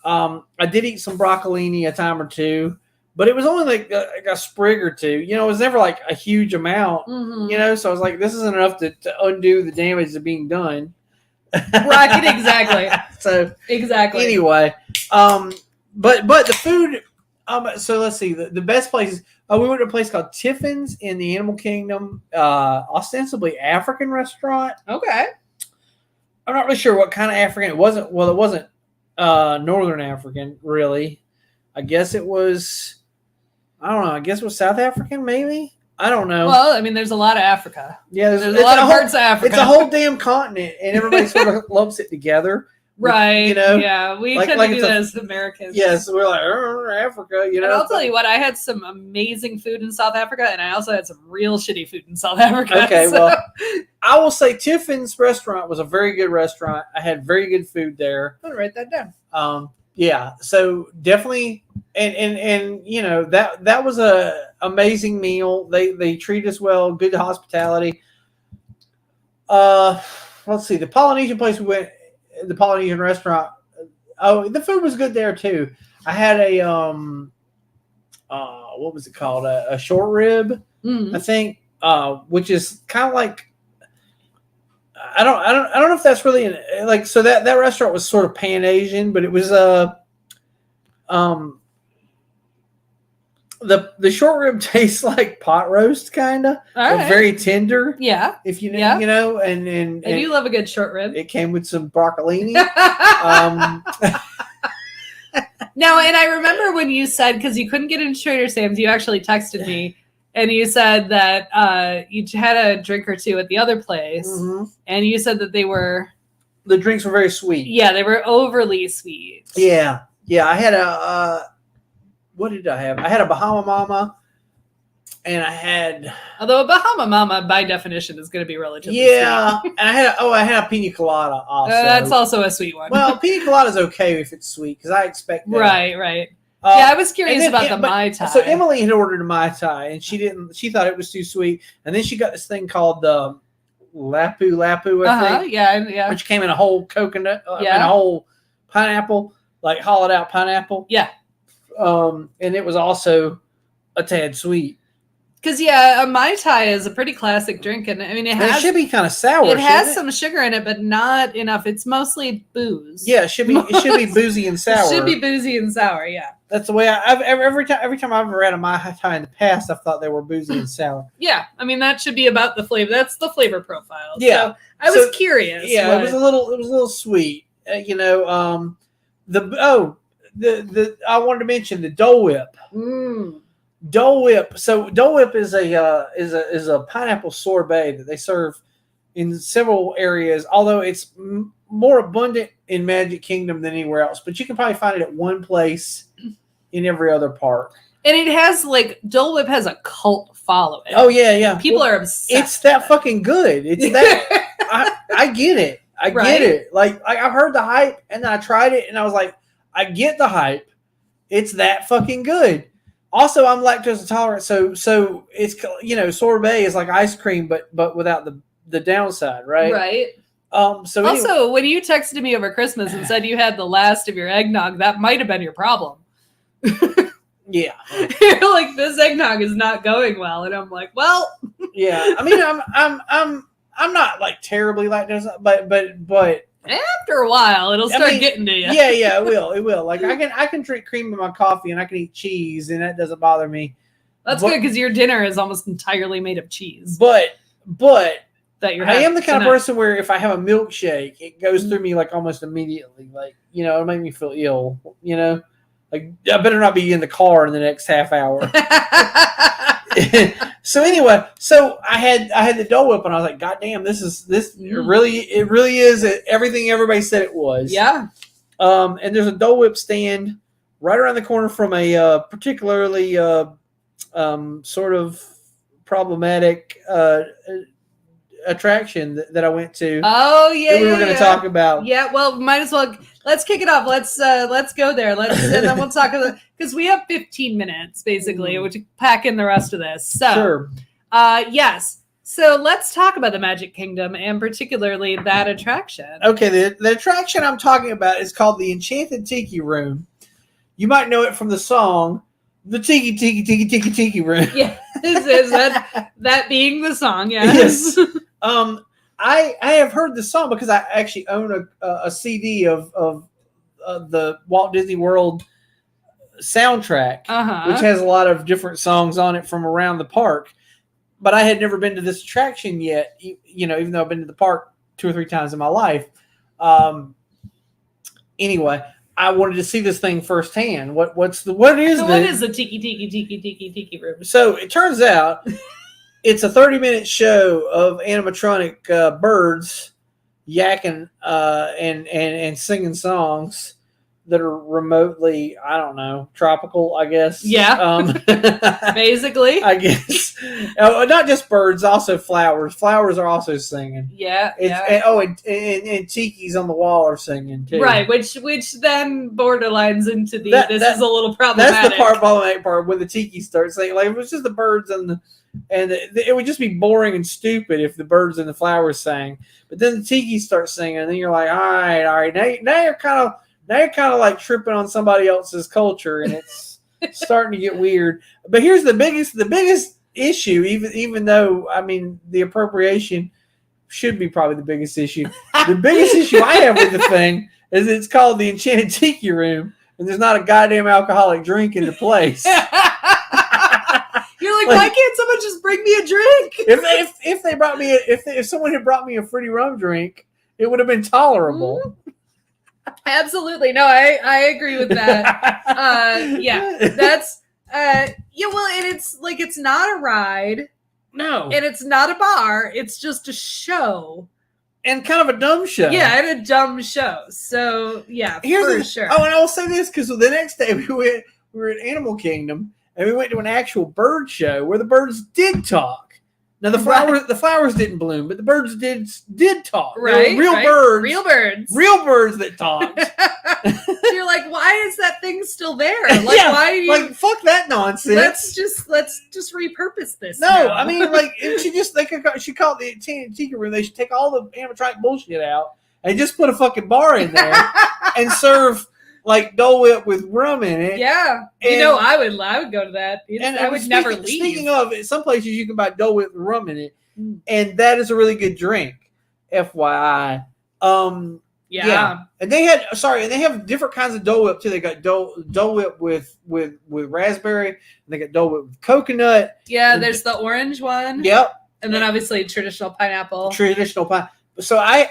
I did eat some broccolini a time or two. But it was only like a sprig or two. It was never like a huge amount. Mm-hmm. So I was like, this isn't enough to undo the damage that's being done. Right, exactly. So exactly. Anyway, but the food. So let's see. The best places. We went to a place called Tiffin's in the Animal Kingdom, ostensibly African restaurant. Okay. I'm not really sure what kind of African it wasn't. Well, it wasn't Northern African, really. I guess it was. I don't know. I guess it was South African, maybe. I don't know. Well, I mean, there's a lot of Africa. Yeah, there's a lot of parts of Africa. It's a whole damn continent, and everybody sort of lumps it together. Right. Yeah, we tend to do that as Americans. Yes, we're like Africa. And I'll tell you what, I had some amazing food in South Africa, and I also had some real shitty food in South Africa. Okay, well, I will say Tiffin's restaurant was a very good restaurant. I had very good food there. I'm gonna write that down. Yeah, so definitely, and that was a amazing meal. They treat us well, good hospitality. Let's see, the Polynesian place we went, the Polynesian restaurant. Oh, the food was good there too. I had a what was it called? A short rib, I think, which is kind of like. I don't know if that's really so that restaurant was sort of Pan Asian, but it was the short rib tastes like pot roast kind of, right. Very tender. Yeah, if you know, and I do love a good short rib. It came with some broccolini. Now, and I remember when you said, because you couldn't get into Trader Sam's, you actually texted me. And you said that you had a drink or two at the other place, and you said that the drinks were very sweet. Yeah, they were overly sweet. Yeah. I had what did I have? I had a Bahama Mama, and I had. Although a Bahama Mama, by definition, is going to be relatively sweet. And I had a Pina Colada also. That's also a sweet one. Well, Pina Colada is okay if it's sweet because I expect that. Right. Yeah, I was curious about the Mai Tai. So Emily had ordered a Mai Tai, and she thought it was too sweet. And then she got this thing called the Lapu, I think. Yeah. Which came in a whole coconut, and a whole pineapple, like hollowed out pineapple. Yeah. And it was also a tad sweet. Because a Mai Tai is a pretty classic drink, and I mean it should be kind of sour. It has some sugar in it, but not enough. It's mostly booze. Yeah, it should be boozy and sour. It should be boozy and sour. Yeah, that's the way every time I've ever had a Mai Tai in the past, I've thought they were boozy and sour. Yeah, I mean that should be about the flavor. That's the flavor profile. Yeah, so I was curious. Yeah, it was a little sweet. I wanted to mention the Dole Whip. Dole Whip. So Dole Whip is a pineapple sorbet that they serve in several areas. Although it's more abundant in Magic Kingdom than anywhere else, but you can probably find it at one place in every other park. And it has Dole Whip has a cult following. Oh yeah. People are obsessed. It's that fucking good. It's that I get it. I get it. Like I've heard the hype, and then I tried it, and I was like, I get the hype. It's that fucking good. Also, I'm lactose intolerant, so it's sorbet is like ice cream, but without the downside, right? Right. So Also, when you texted me over Christmas and said you had the last of your eggnog, that might have been your problem. yeah, You're like, this eggnog is not going well, and I'm like, well, yeah. I mean, I'm not like terribly lactose, but after a while, it'll start getting to you. Yeah, it will. Like I can drink cream in my coffee, and I can eat cheese, and that doesn't bother me. That's good because your dinner is almost entirely made of cheese. But that you're I am the kind tonight. of person where if I have a milkshake, it goes through me like almost immediately. Like it'll make me feel ill. Like I better not be in the car in the next half hour. So anyway, I had the Dole Whip, and I was like, God damn, it really is everything everybody said it was. Yeah. And there's a Dole Whip stand right around the corner from a particularly sort of problematic attraction that I went to. Oh yeah, that we were going to talk about. Yeah, well, might as well. Let's kick it off. Let's go there. And then we'll talk about, because we have 15 minutes basically, which pack in the rest of this. So, Sure. Yes. So let's talk about the Magic Kingdom and particularly that attraction. Okay, the attraction I'm talking about is called the Enchanted Tiki Room. You might know it from the song, the Tiki Tiki Tiki Tiki Tiki Room. Yeah, this is that being the song. Yes. I have heard the song because I actually own a CD of the Walt Disney World soundtrack, which has a lot of different songs on it from around the park. But I had never been to this attraction yet, even though I've been to the park 2 or 3 times in my life. Anyway, I wanted to see this thing firsthand. What is the Tiki Tiki Tiki Tiki Tiki Room? So it turns out it's a 30-minute show of animatronic birds yakking and singing songs that are remotely, I don't know, tropical, I guess. Yeah. Basically. I guess. Not just birds, also flowers. Flowers are also singing. Yeah. And tiki's on the wall are singing too. Right, which then borderlines into this is a little problematic. That's the problematic part when the tiki starts singing. Like, if it was just the birds and it would just be boring and stupid if the birds and the flowers sang. But then the tiki starts singing, and then you're like, all right. Now you're kind of like tripping on somebody else's culture, and it's starting to get weird. But here's the biggest issue, even though, I mean, the appropriation should be probably the biggest issue. The biggest issue I have with the thing is it's called the Enchanted Tiki Room, and there's not a goddamn alcoholic drink in the place. You're like, why can't someone just bring me a drink? If they brought me if someone had brought me a fruity rum drink, it would have been tolerable. Mm-hmm. Absolutely. No, I agree with that. That's well, and it's like, it's not a ride. No. And it's not a bar. It's just a show. And kind of a dumb show. Yeah, and a dumb show. So, yeah, for sure. Oh, and I will say this, because the next day we were at Animal Kingdom, and we went to an actual bird show where the birds did talk. Now the flowers didn't bloom, but the birds did talk. Right, real birds that talked. So you're like, why is that thing still there? Like, why do you like, fuck that nonsense? Let's just repurpose this. No, now. I mean, like, she called the Tiki Room. They should take all the animatronic bullshit out and just put a fucking bar in there and serve like Dole Whip with rum in it. Yeah, and, I would go to that. I would never leave. Speaking of, some places you can buy Dole Whip with rum in it, and that is a really good drink. FYI. Yeah. And they have different kinds of Dole Whip too. They got Dole Whip with raspberry, and they got Dole Whip with coconut. Yeah, there's the orange one. Yep. And then obviously traditional pineapple. So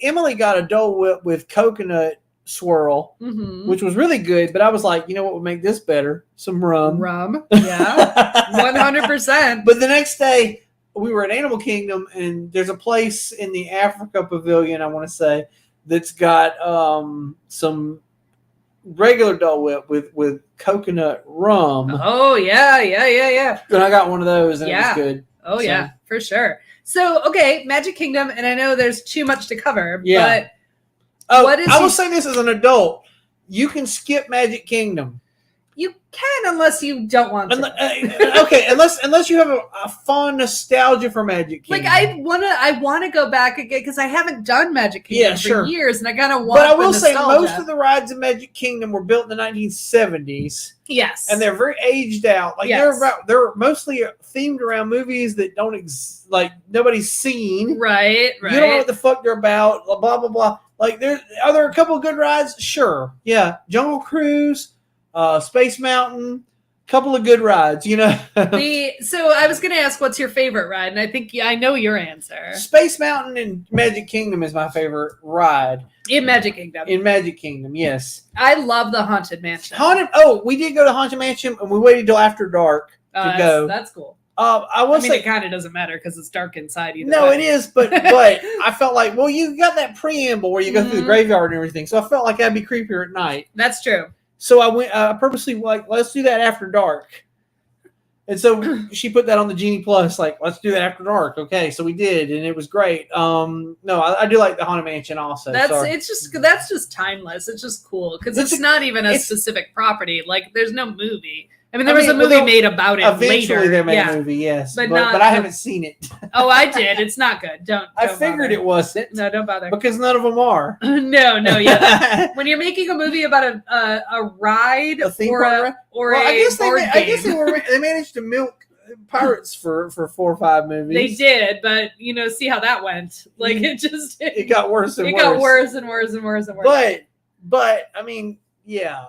Emily got a Dole Whip with coconut swirl, which was really good, but I was like, you know what would make this better? Some rum. Yeah. 100%. But the next day we were at Animal Kingdom, and there's a place in the Africa Pavilion, I want to say, that's got some regular Dole Whip with coconut rum. Oh yeah. And I got one of those, and it was good. Oh yeah, for sure. So okay, Magic Kingdom, and I know there's too much to cover, but I will say this as an adult, you can skip Magic Kingdom. You can, unless you don't want to. Okay, unless you have a fond nostalgia for Magic Kingdom. Like I wanna go back again because I haven't done Magic Kingdom for years, and I kind of want. But I will say nostalgia. most of the rides in Magic Kingdom were built in the 1970s. Yes, and they're very aged out. Like they're mostly themed around movies that don't like nobody's seen. Right. You don't know what the fuck they're about. Blah blah blah. Like are there a couple of good rides? Sure, yeah. Jungle Cruise, Space Mountain, couple of good rides. You know. So I was going to ask, what's your favorite ride? And I think I know your answer. Space Mountain and Magic Kingdom is my favorite ride. In Magic Kingdom. In Magic Kingdom, yes. I love the Haunted Mansion. We did go to Haunted Mansion, and we waited till after dark to go. That's cool. I will say it kind of doesn't matter because it's dark inside. No, it is, but I felt like, well, you got that preamble where you go through the graveyard and everything, so I felt like that'd be creepier at night. That's true. So I went purposely like, let's do that after dark. And so she put that on the Genie Plus, like, let's do that after dark. Okay, so we did, and it was great. No, I do like the Haunted Mansion also. That's just timeless. It's just cool because it's not even a specific property. Like, there's no movie. I mean, there was a movie made about it eventually later. They made a movie, yes, but I haven't seen it. Oh, I did. It's not good. Don't I figured bother. It wasn't. No, don't bother. Because none of them are. No, yeah. When you're making a movie about a ride a theme or park a board game. I guess they managed to milk Pirates for 4 or 5 movies. They did, but see how that went. Like it got worse and worse. It got worse and worse and worse and worse. But I mean, yeah,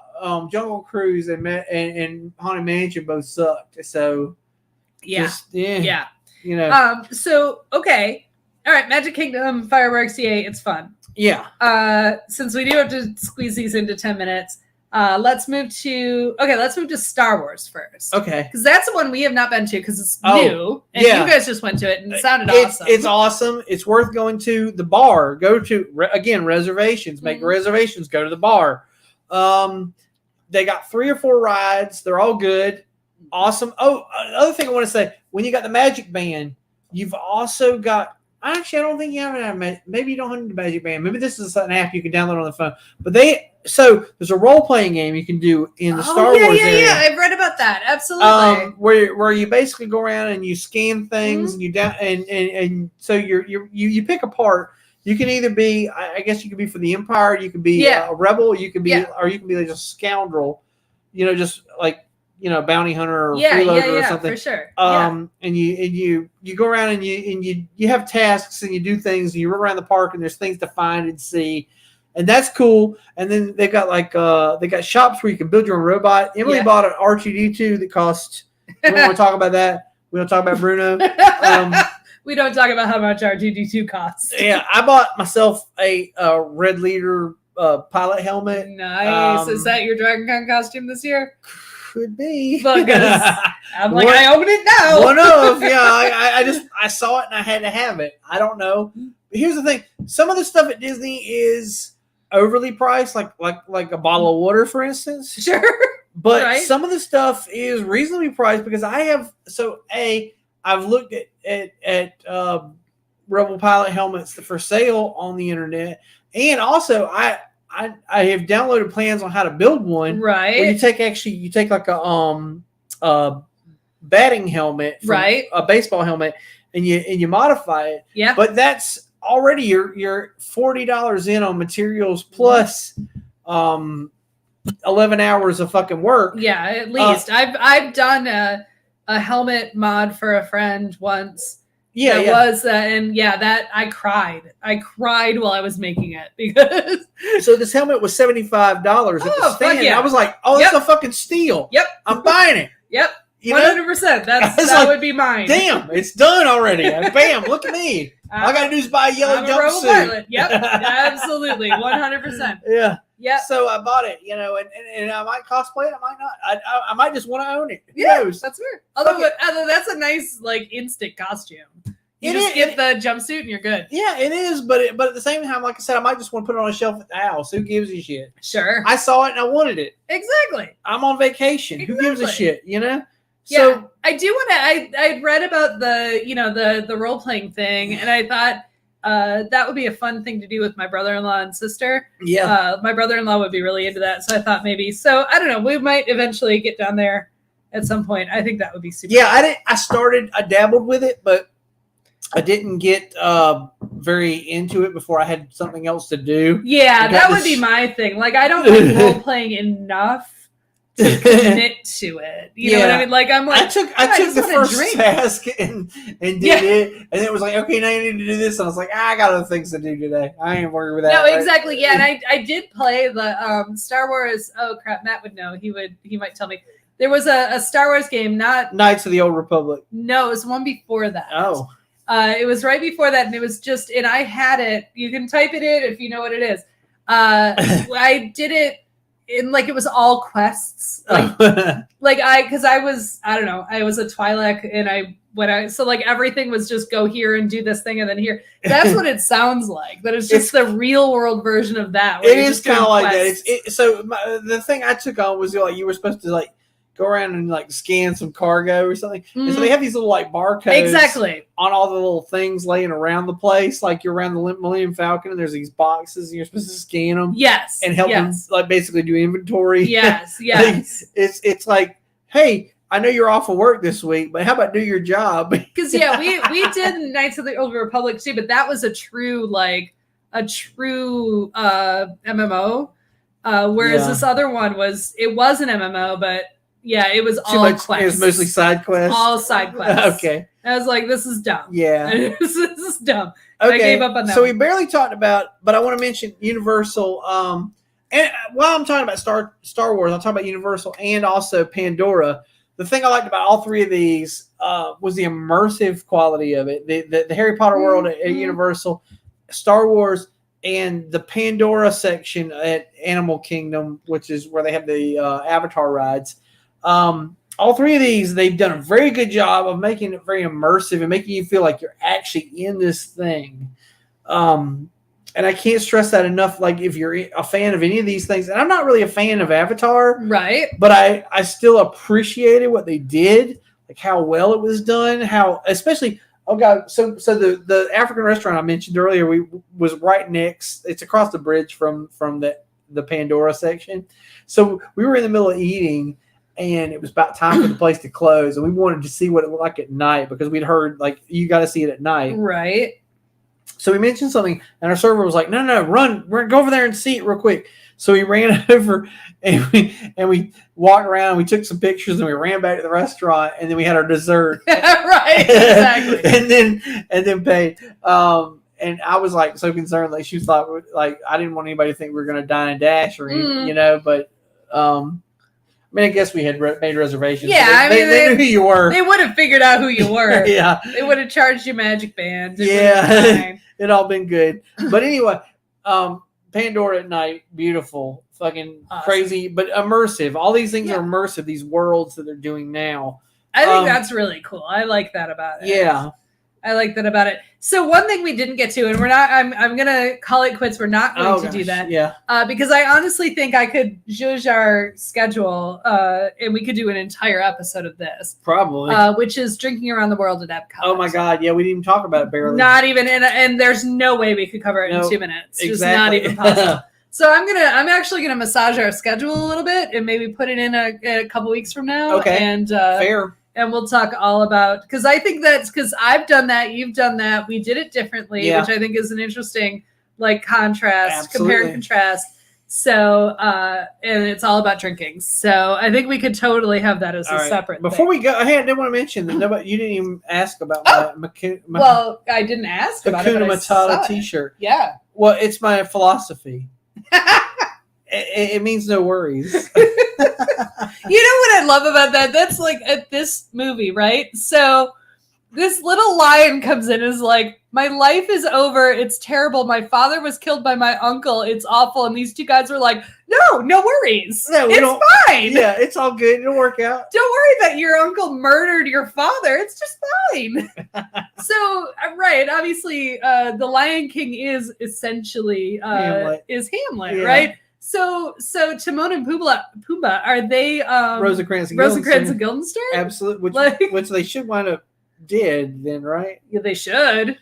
Jungle Cruise and Haunted Mansion both sucked. So yeah. You know. So okay, all right. Magic Kingdom fireworks, yay! It's fun. Yeah. Since we do have to squeeze these into 10 minutes, let's move to Star Wars first. Okay. Because that's the one we have not been to because it's new, and you guys just went to it and it sounded awesome. It's awesome. It's worth going to the bar. Go to again reservations. Make reservations. Go to the bar. They got 3 or 4 rides. They're all good. Awesome. Oh, another thing I want to say, when you got the Magic Band, you've also got, actually, I don't think you have it. Maybe you don't have the Magic Band. Maybe this is an app you can download on the phone. But there's a role-playing game you can do in the Star Wars area. Yeah, I've read about that. Absolutely. Where you basically go around and you scan things and you down and so you pick a part. You can either be, I guess you could be for the Empire, you could be a rebel, you could be, or you can be like a scoundrel, just like, bounty hunter or freeloader or something. For sure. And you go around and you have tasks and you do things and you run around the park and there's things to find and see. And that's cool. And then they've got they got shops where you can build your own robot. Emily bought an R2D2 that cost, we don't want to talk about that. We don't talk about Bruno. We don't talk about how much R2D2 costs. Yeah, I bought myself a Red Leader pilot helmet. Nice. Is that your Dragon Con costume this year? Could be. I'm like, I own it now. One of, I saw it and I had to have it. I don't know. But here's the thing. Some of the stuff at Disney is overly priced, like a bottle of water, for instance. Sure. But some of the stuff is reasonably priced because I've looked at Rebel pilot helmets for sale on the internet, and also I have downloaded plans on how to build one. Right. Where you take like a batting helmet, a baseball helmet, and you modify it. Yeah. But that's already you're $40 in on materials plus 11 hours of fucking work. Yeah, at least I've done a helmet mod for a friend once. That I cried. I cried while I was making it because. So this helmet was $75 at the stand. I was like, that's a fucking steal. Yep, I'm buying it. Yep, 100%. That would be mine. Damn, it's done already. Bam! Look at me. All I gotta do is buy a yellow jumpsuit. Yep, absolutely, 100%. Yeah. Yeah. So I bought it, and I might cosplay it. I might not. I might just want to own it. Who knows? That's weird. Although that's a nice instant costume. You just get the jumpsuit and you're good. Yeah, it is. But at the same time, like I said, I might just want to put it on a shelf at the house. Who gives a shit? Sure. I saw it and I wanted it. Exactly. I'm on vacation. Exactly. Who gives a shit? Yeah, so I do want to. I read about the role playing thing, and I thought that would be a fun thing to do with my brother-in-law and sister. Yeah. My brother-in-law would be really into that, so I thought maybe. So I don't know. We might eventually get down there at some point. I think that would be super. Yeah, I dabbled with it, but I didn't get very into it before I had something else to do. Yeah, that would be my thing. Like, I don't like role playing enough to commit to it. You know what I mean? Like, I'm like, I took the first task and did it, and it was like, okay, now you need to do this. And I was like, I got other things to do today. I ain't worried with that. No, exactly. Yeah, and I did play the Star Wars. Oh crap, Matt would know. He might tell me. There was a Star Wars game, not Knights of the Old Republic. No, it was one before that. Oh. It was right before that, and it was just, and I had it. You can type it in if you know what it is. I did it in like it was all quests, because I was I was a Twi'lek, and so like everything was just go here and do this thing and then here. That's what it sounds like. But it's just the real world version of that. It is kind of like that. So the thing I took on was like you were supposed to like go around and like scan some cargo or something. Mm-hmm. And so they have these little like barcodes on all the little things laying around the place. Like you're around the Millennium Falcon and there's these boxes and you're supposed to scan them. Yes. And help them like basically do inventory. Yes. Yes. It's like, hey, I know you're off of work this week, but how about do your job? Because we did Knights of the Old Republic too, but that was a true MMO. Whereas this other one was an MMO, but yeah, it was all quests. It was mostly side quests. All side quests. Okay. I was like, this is dumb. Yeah. this is dumb. Okay. I gave up on that. So we barely talked about, but I want to mention Universal. And while I'm talking about Star Wars, I'll talk about Universal and also Pandora. The thing I liked about all three of these was the immersive quality of it. The Harry Potter world at Universal, Star Wars, and the Pandora section at Animal Kingdom, which is where they have the Avatar rides. All three of these, they've done a very good job of making it very immersive and making you feel like you're actually in this thing. And I can't stress that enough. Like if you're a fan of any of these things, and I'm not really a fan of Avatar, right? But I still appreciated what they did, like how well it was done, how especially. Oh God! So the African restaurant I mentioned earlier, was right next. It's across the bridge from the Pandora section. So we were in the middle of eating, and it was about time for the place to close, and we wanted to see what it looked like at night because we'd heard like you got to see it at night, right? So we mentioned something, and our server was like, "No, run, go over there and see it real quick." So we ran over, and we walked around. We took some pictures, and we ran back to the restaurant, and then we had our dessert. Right, exactly. and then paid. And I was like so concerned, like she thought, like I didn't want anybody to think we were going to dine and dash or anything, But I mean, I guess we had made reservations. Yeah, so they knew who you were. They would have figured out who you were. Yeah, they would have charged you Magic Band. It all been good. But anyway, Pandora at night, beautiful, fucking awesome. Crazy, but immersive. All these things are immersive. These worlds that they're doing now. I think that's really cool. I like that about it. Yeah. I like that about it. So one thing we didn't get to, and we're not, I'm going to call it quits. We're not going to do that. Yeah. Because I honestly think I could zhuzh our schedule and we could do an entire episode of this. Probably. Which is drinking around the world at Epcot. Oh my God. Yeah. We didn't even talk about it barely. Not even, and there's no way we could cover it in 2 minutes. Exactly. Just not even possible. So I'm actually going to massage our schedule a little bit and maybe put it in a couple weeks from now. Okay. And fair. And we'll talk all about, because I think that's because I've done that, you've done that, we did it differently, which I think is an interesting like contrast, compare and contrast. So, and it's all about drinking. So I think we could totally have that as a separate Before thing. we go, I didn't want to mention that you didn't even ask about my well, I didn't ask about it, but Matata t-shirt. Yeah. Well, it's my philosophy. It means no worries. You know what I love about that? That's like at this movie, right? So this little lion comes in and is like, my life is over. It's terrible. My father was killed by my uncle. It's awful. And these two guys were like, no worries. No, it's fine. Yeah, it's all good. It'll work out. Don't worry that your uncle murdered your father. It's just fine. So, right. Obviously, the Lion King is essentially Hamlet, right? So Timon and Pumbaa, are they Rosencrantz and Guildenstern? Absolutely. Which they should wind up dead then, right? Yeah, they should.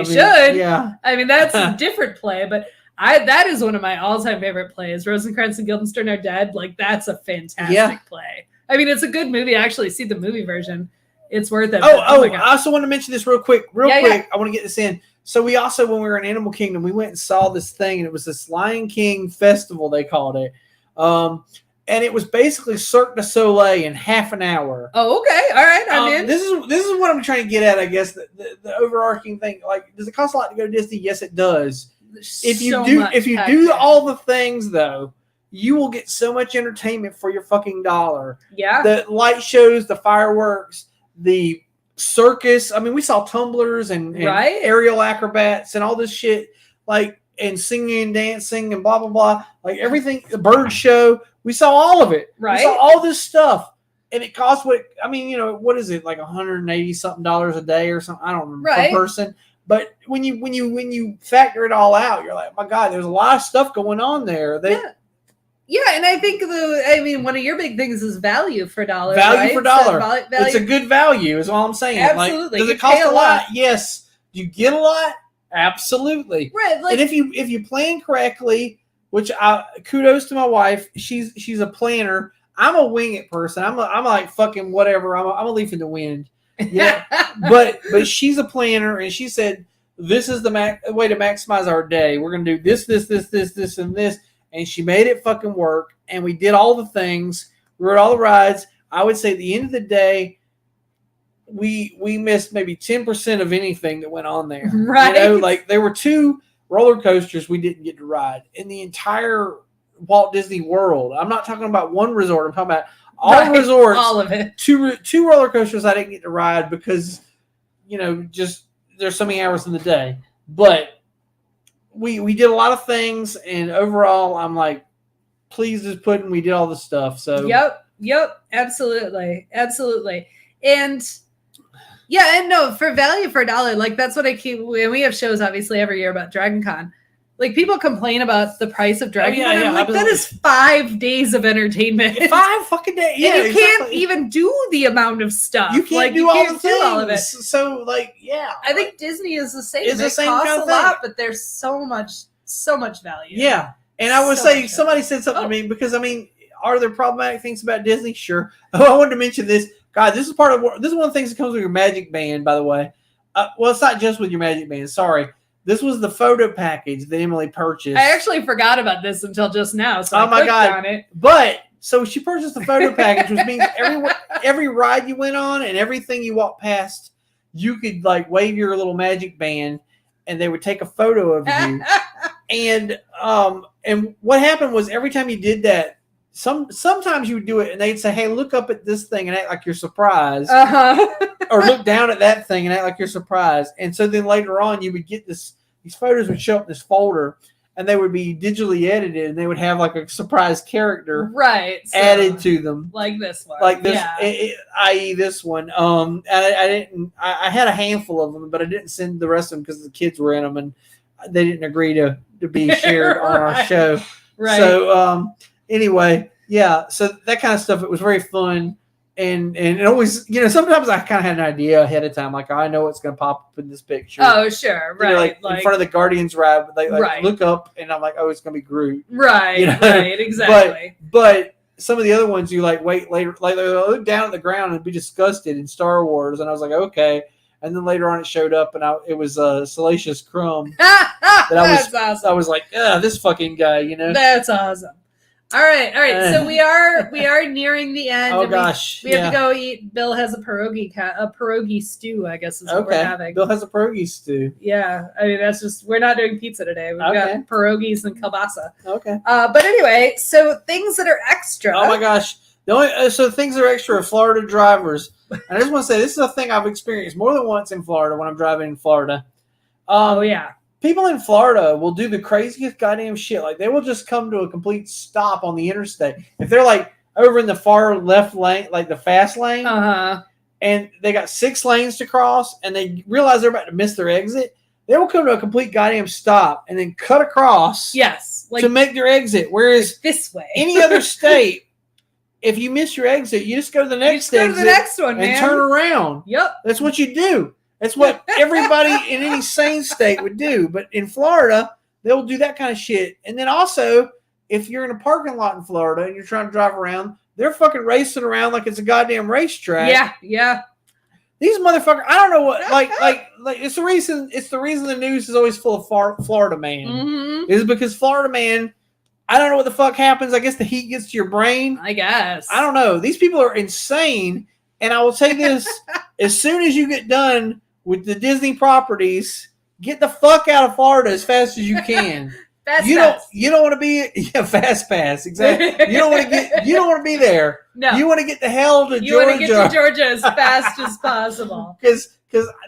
They should. Yeah. I mean, that's a different play, but that is one of my all-time favorite plays. Rosencrantz and Guildenstern Are Dead. Like, that's a fantastic play. I mean, it's a good movie. I actually see the movie version. It's worth it. Oh my God. I also want to mention this real quick. Yeah. I want to get this in. So we also, when we were in Animal Kingdom, we went and saw this thing, and it was this Lion King festival, they called it. And it was basically Cirque du Soleil in half an hour. Oh, okay. All right. I'm in. This is what I'm trying to get at, I guess. The overarching thing. Like, does it cost a lot to go to Disney? Yes, it does. If you do all the things, though, you will get so much entertainment for your fucking dollar. Yeah. The light shows, the fireworks, the circus. I mean, we saw tumblers and aerial acrobats and all this shit, like, and singing and dancing and blah blah blah, like everything. The bird show, we saw all of it. Right. We saw all this stuff, and it cost what is it, like $180 something a day or something? I don't remember per person. But when you factor it all out, you're like, my God, there's a lot of stuff going on there. Yeah, and I think one of your big things is value for dollar. Value for dollar. So it's a good value, is all I'm saying. Absolutely. Like, does it cost a lot? Yes. Do you get a lot? Absolutely. Right. Like, and if you plan correctly, which kudos to my wife, she's a planner. I'm a wing it person. I'm like fucking whatever. I'm a leaf in the wind. Yeah. but she's a planner, and she said this is the way to maximize our day. We're gonna do this, and this. And she made it fucking work. And we did all the things. We rode all the rides. I would say at the end of the day, we missed maybe 10% of anything that went on there. Right. Like there were 2 roller coasters we didn't get to ride in the entire Walt Disney World. I'm not talking about one resort. I'm talking about all resorts. All of it. 2 roller coasters I didn't get to ride because, just there's so many hours in the day. But we did a lot of things, and overall, I'm like pleased as pudding. We did all the stuff. So yep, absolutely, and yeah, and no, for value for a dollar, like that's what I keep. And we have shows obviously every year about Dragon Con. Like people complain about the price of Dragon Con. I'm like, that is 5 days of entertainment. 5 fucking days. Yeah, and you can't even do the amount of stuff. You can't do all the things. All of it. So yeah, I think Disney is the same. It's the same costs kind of a lot, thing. but there's so much value. Yeah, and I would say somebody said something to me because are there problematic things about Disney? Sure. Oh, I wanted to mention this. God, this is one of the things that comes with your Magic Band, by the way. Well, it's not just with your Magic Band. Sorry. This was the photo package that Emily purchased. I actually forgot about this until just now, so I clicked on it. But so she purchased the photo package, which means every ride you went on and everything you walked past, you could like wave your little Magic Band, and they would take a photo of you. And what happened was every time you did that, sometimes you would do it, and they'd say, "Hey, look up at this thing and act like you're surprised," or look down at that thing and act like you're surprised. And so then later on, you would get these photos would show up in this folder, and they would be digitally edited, and they would have like a surprise character added to them, like this one, i.e. this one. I had a handful of them, but I didn't send the rest of them because the kids were in them, and they didn't agree to be shared on our show. Right. So anyway, yeah. So that kind of stuff. It was very fun. And it always, sometimes I kind of had an idea ahead of time, like, I know what's going to pop up in this picture. Oh, sure, right. Like in front of the Guardians ride, they look up, and I'm like, oh, it's going to be Groot. Right, right, exactly. But some of the other ones, you wait later, like they look down at the ground and be disgusted in Star Wars, and I was like, okay. And then later on, it showed up, and it was Salacious Crumb. That's awesome. I was like, this fucking guy, That's awesome. All right. So we are nearing the end. Oh gosh, we have to go eat. Bill has a pierogi stew, I guess is what we're having. Bill has a pierogi stew. Yeah, that's just, we're not doing pizza today. We've got pierogies and kielbasa. Okay. But anyway, so things that are extra. Oh my gosh, so things that are extra are Florida drivers. And I just want to say, this is a thing I've experienced more than once in Florida when I'm driving in Florida. Oh yeah. People in Florida will do the craziest goddamn shit. Like, they will just come to a complete stop on the interstate. If they're like over in the far left lane, like the fast lane, and they got 6 lanes to cross, and they realize they're about to miss their exit, they will come to a complete goddamn stop and then cut across. Yes, to make their exit. Whereas this way, any other state, if you miss your exit, you just go to the next exit. Go to the next one, and turn around. Yep, that's what you do. That's what everybody in any sane state would do. But in Florida, they'll do that kind of shit. And then also, if you're in a parking lot in Florida and you're trying to drive around, they're fucking racing around like it's a goddamn racetrack. Yeah, yeah. These motherfuckers, I don't know what, like it's the reason the news is always full of Florida man. Mm-hmm. Is because Florida man, I don't know what the fuck happens. I guess the heat gets to your brain. I guess. I don't know. These people are insane. And I will say this, as soon as you get done with the Disney properties, get the fuck out of Florida as fast as you can. Fast you pass. don't want to be fast pass, exactly. You don't want to be there. No. You want to get the hell to You Georgia. want to get to Georgia as fast as possible. Because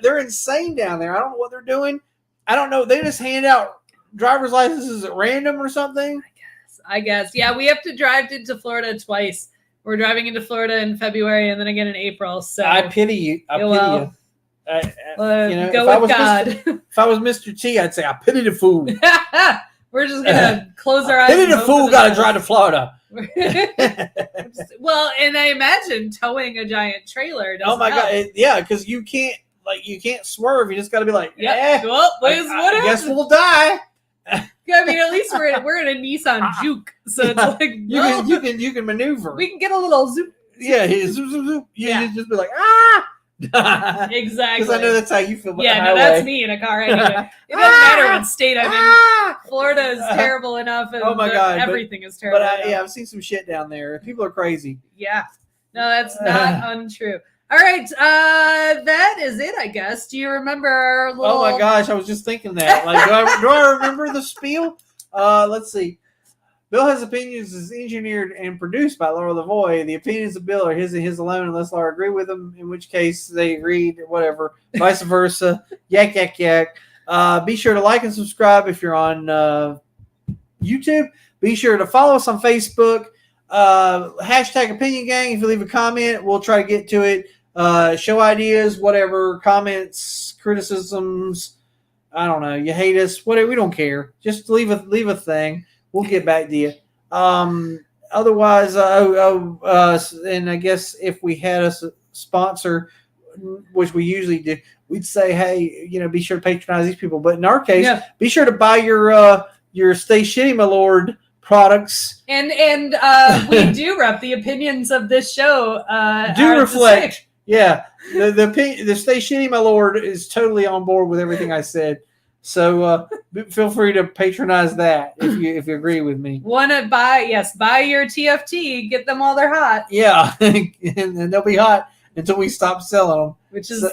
they're insane down there. I don't know what they're doing. I don't know. They just hand out driver's licenses at random or something. I guess. Yeah, we have to drive into Florida twice. We're driving into Florida in February and then again in April. So I pity you. I pity you. Go with God. If I was Mr. T, I'd say I pity the fool. We're just gonna close our eyes. Pity the fool got to drive to Florida. Well, and I imagine towing a giant trailer. Oh my God! Yeah, because you can't swerve. You just got to be like, yeah. Well, I guess we'll die. I mean, at least we're in a Nissan Juke, so it's like you can maneuver. We can get a little zoom. Yeah, zoom, zoom, zoom. You just be like Exactly. Because I know that's how you feel. About yeah, no, that's me in a car anyway. It doesn't matter what state I'm in. Florida is terrible enough, and oh my God, everything is terrible. But I've seen some shit down there. People are crazy. Yeah, no, that's not untrue. All right, that is it, I guess. Do you remember our little... Oh my gosh, I was just thinking that. Like, do I remember the spiel? Let's see. Bill Has Opinions is engineered and produced by Laura Lavoie. The opinions of Bill are his and his alone unless Laura agree with them, in which case they agreed, whatever. Vice versa. Yak, yak, yak. Be sure to like and subscribe if you're on YouTube. Be sure to follow us on Facebook. Hashtag Opinion Gang. If you leave a comment, we'll try to get to it. Show ideas, whatever, comments, criticisms. I don't know. You hate us, whatever. We don't care. Just leave a thing. We'll get back to you. Otherwise, and I guess if we had a sponsor, which we usually do, we'd say, hey, be sure to patronize these people. But in our case, be sure to buy your Stay Shitty, My Lord products. And we do rep the opinions of this show. Do reflect. Yeah, the Stay Shitty, My Lord is totally on board with everything I said. So feel free to patronize that if you agree with me. Want to buy your TFT, get them while they're hot. Yeah, and they'll be hot until we stop selling them. Which is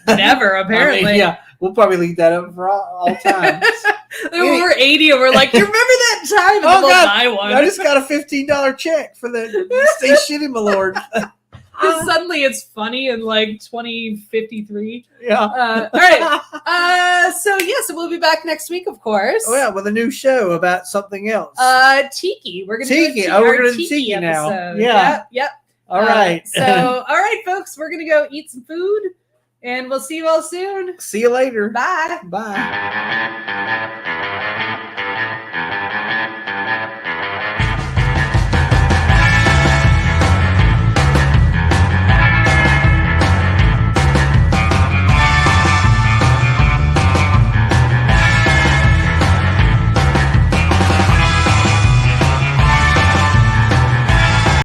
never, apparently. I mean, yeah, we'll probably leave that up for all time. We're 80 and we're like, you remember that time? Oh, God, buy one. I just got a $15 check for the Stay Shitty, My Lord. Suddenly it's funny in like 2053. Yeah. All right. So we'll be back next week, of course. Oh yeah, with a new show about something else. Tiki. We're gonna Tiki. do We're gonna do Tiki Tiki now. episode. Yeah. Yep. All right. All right, folks. We're gonna go eat some food, and we'll see you all soon. See you later. Bye. Bye.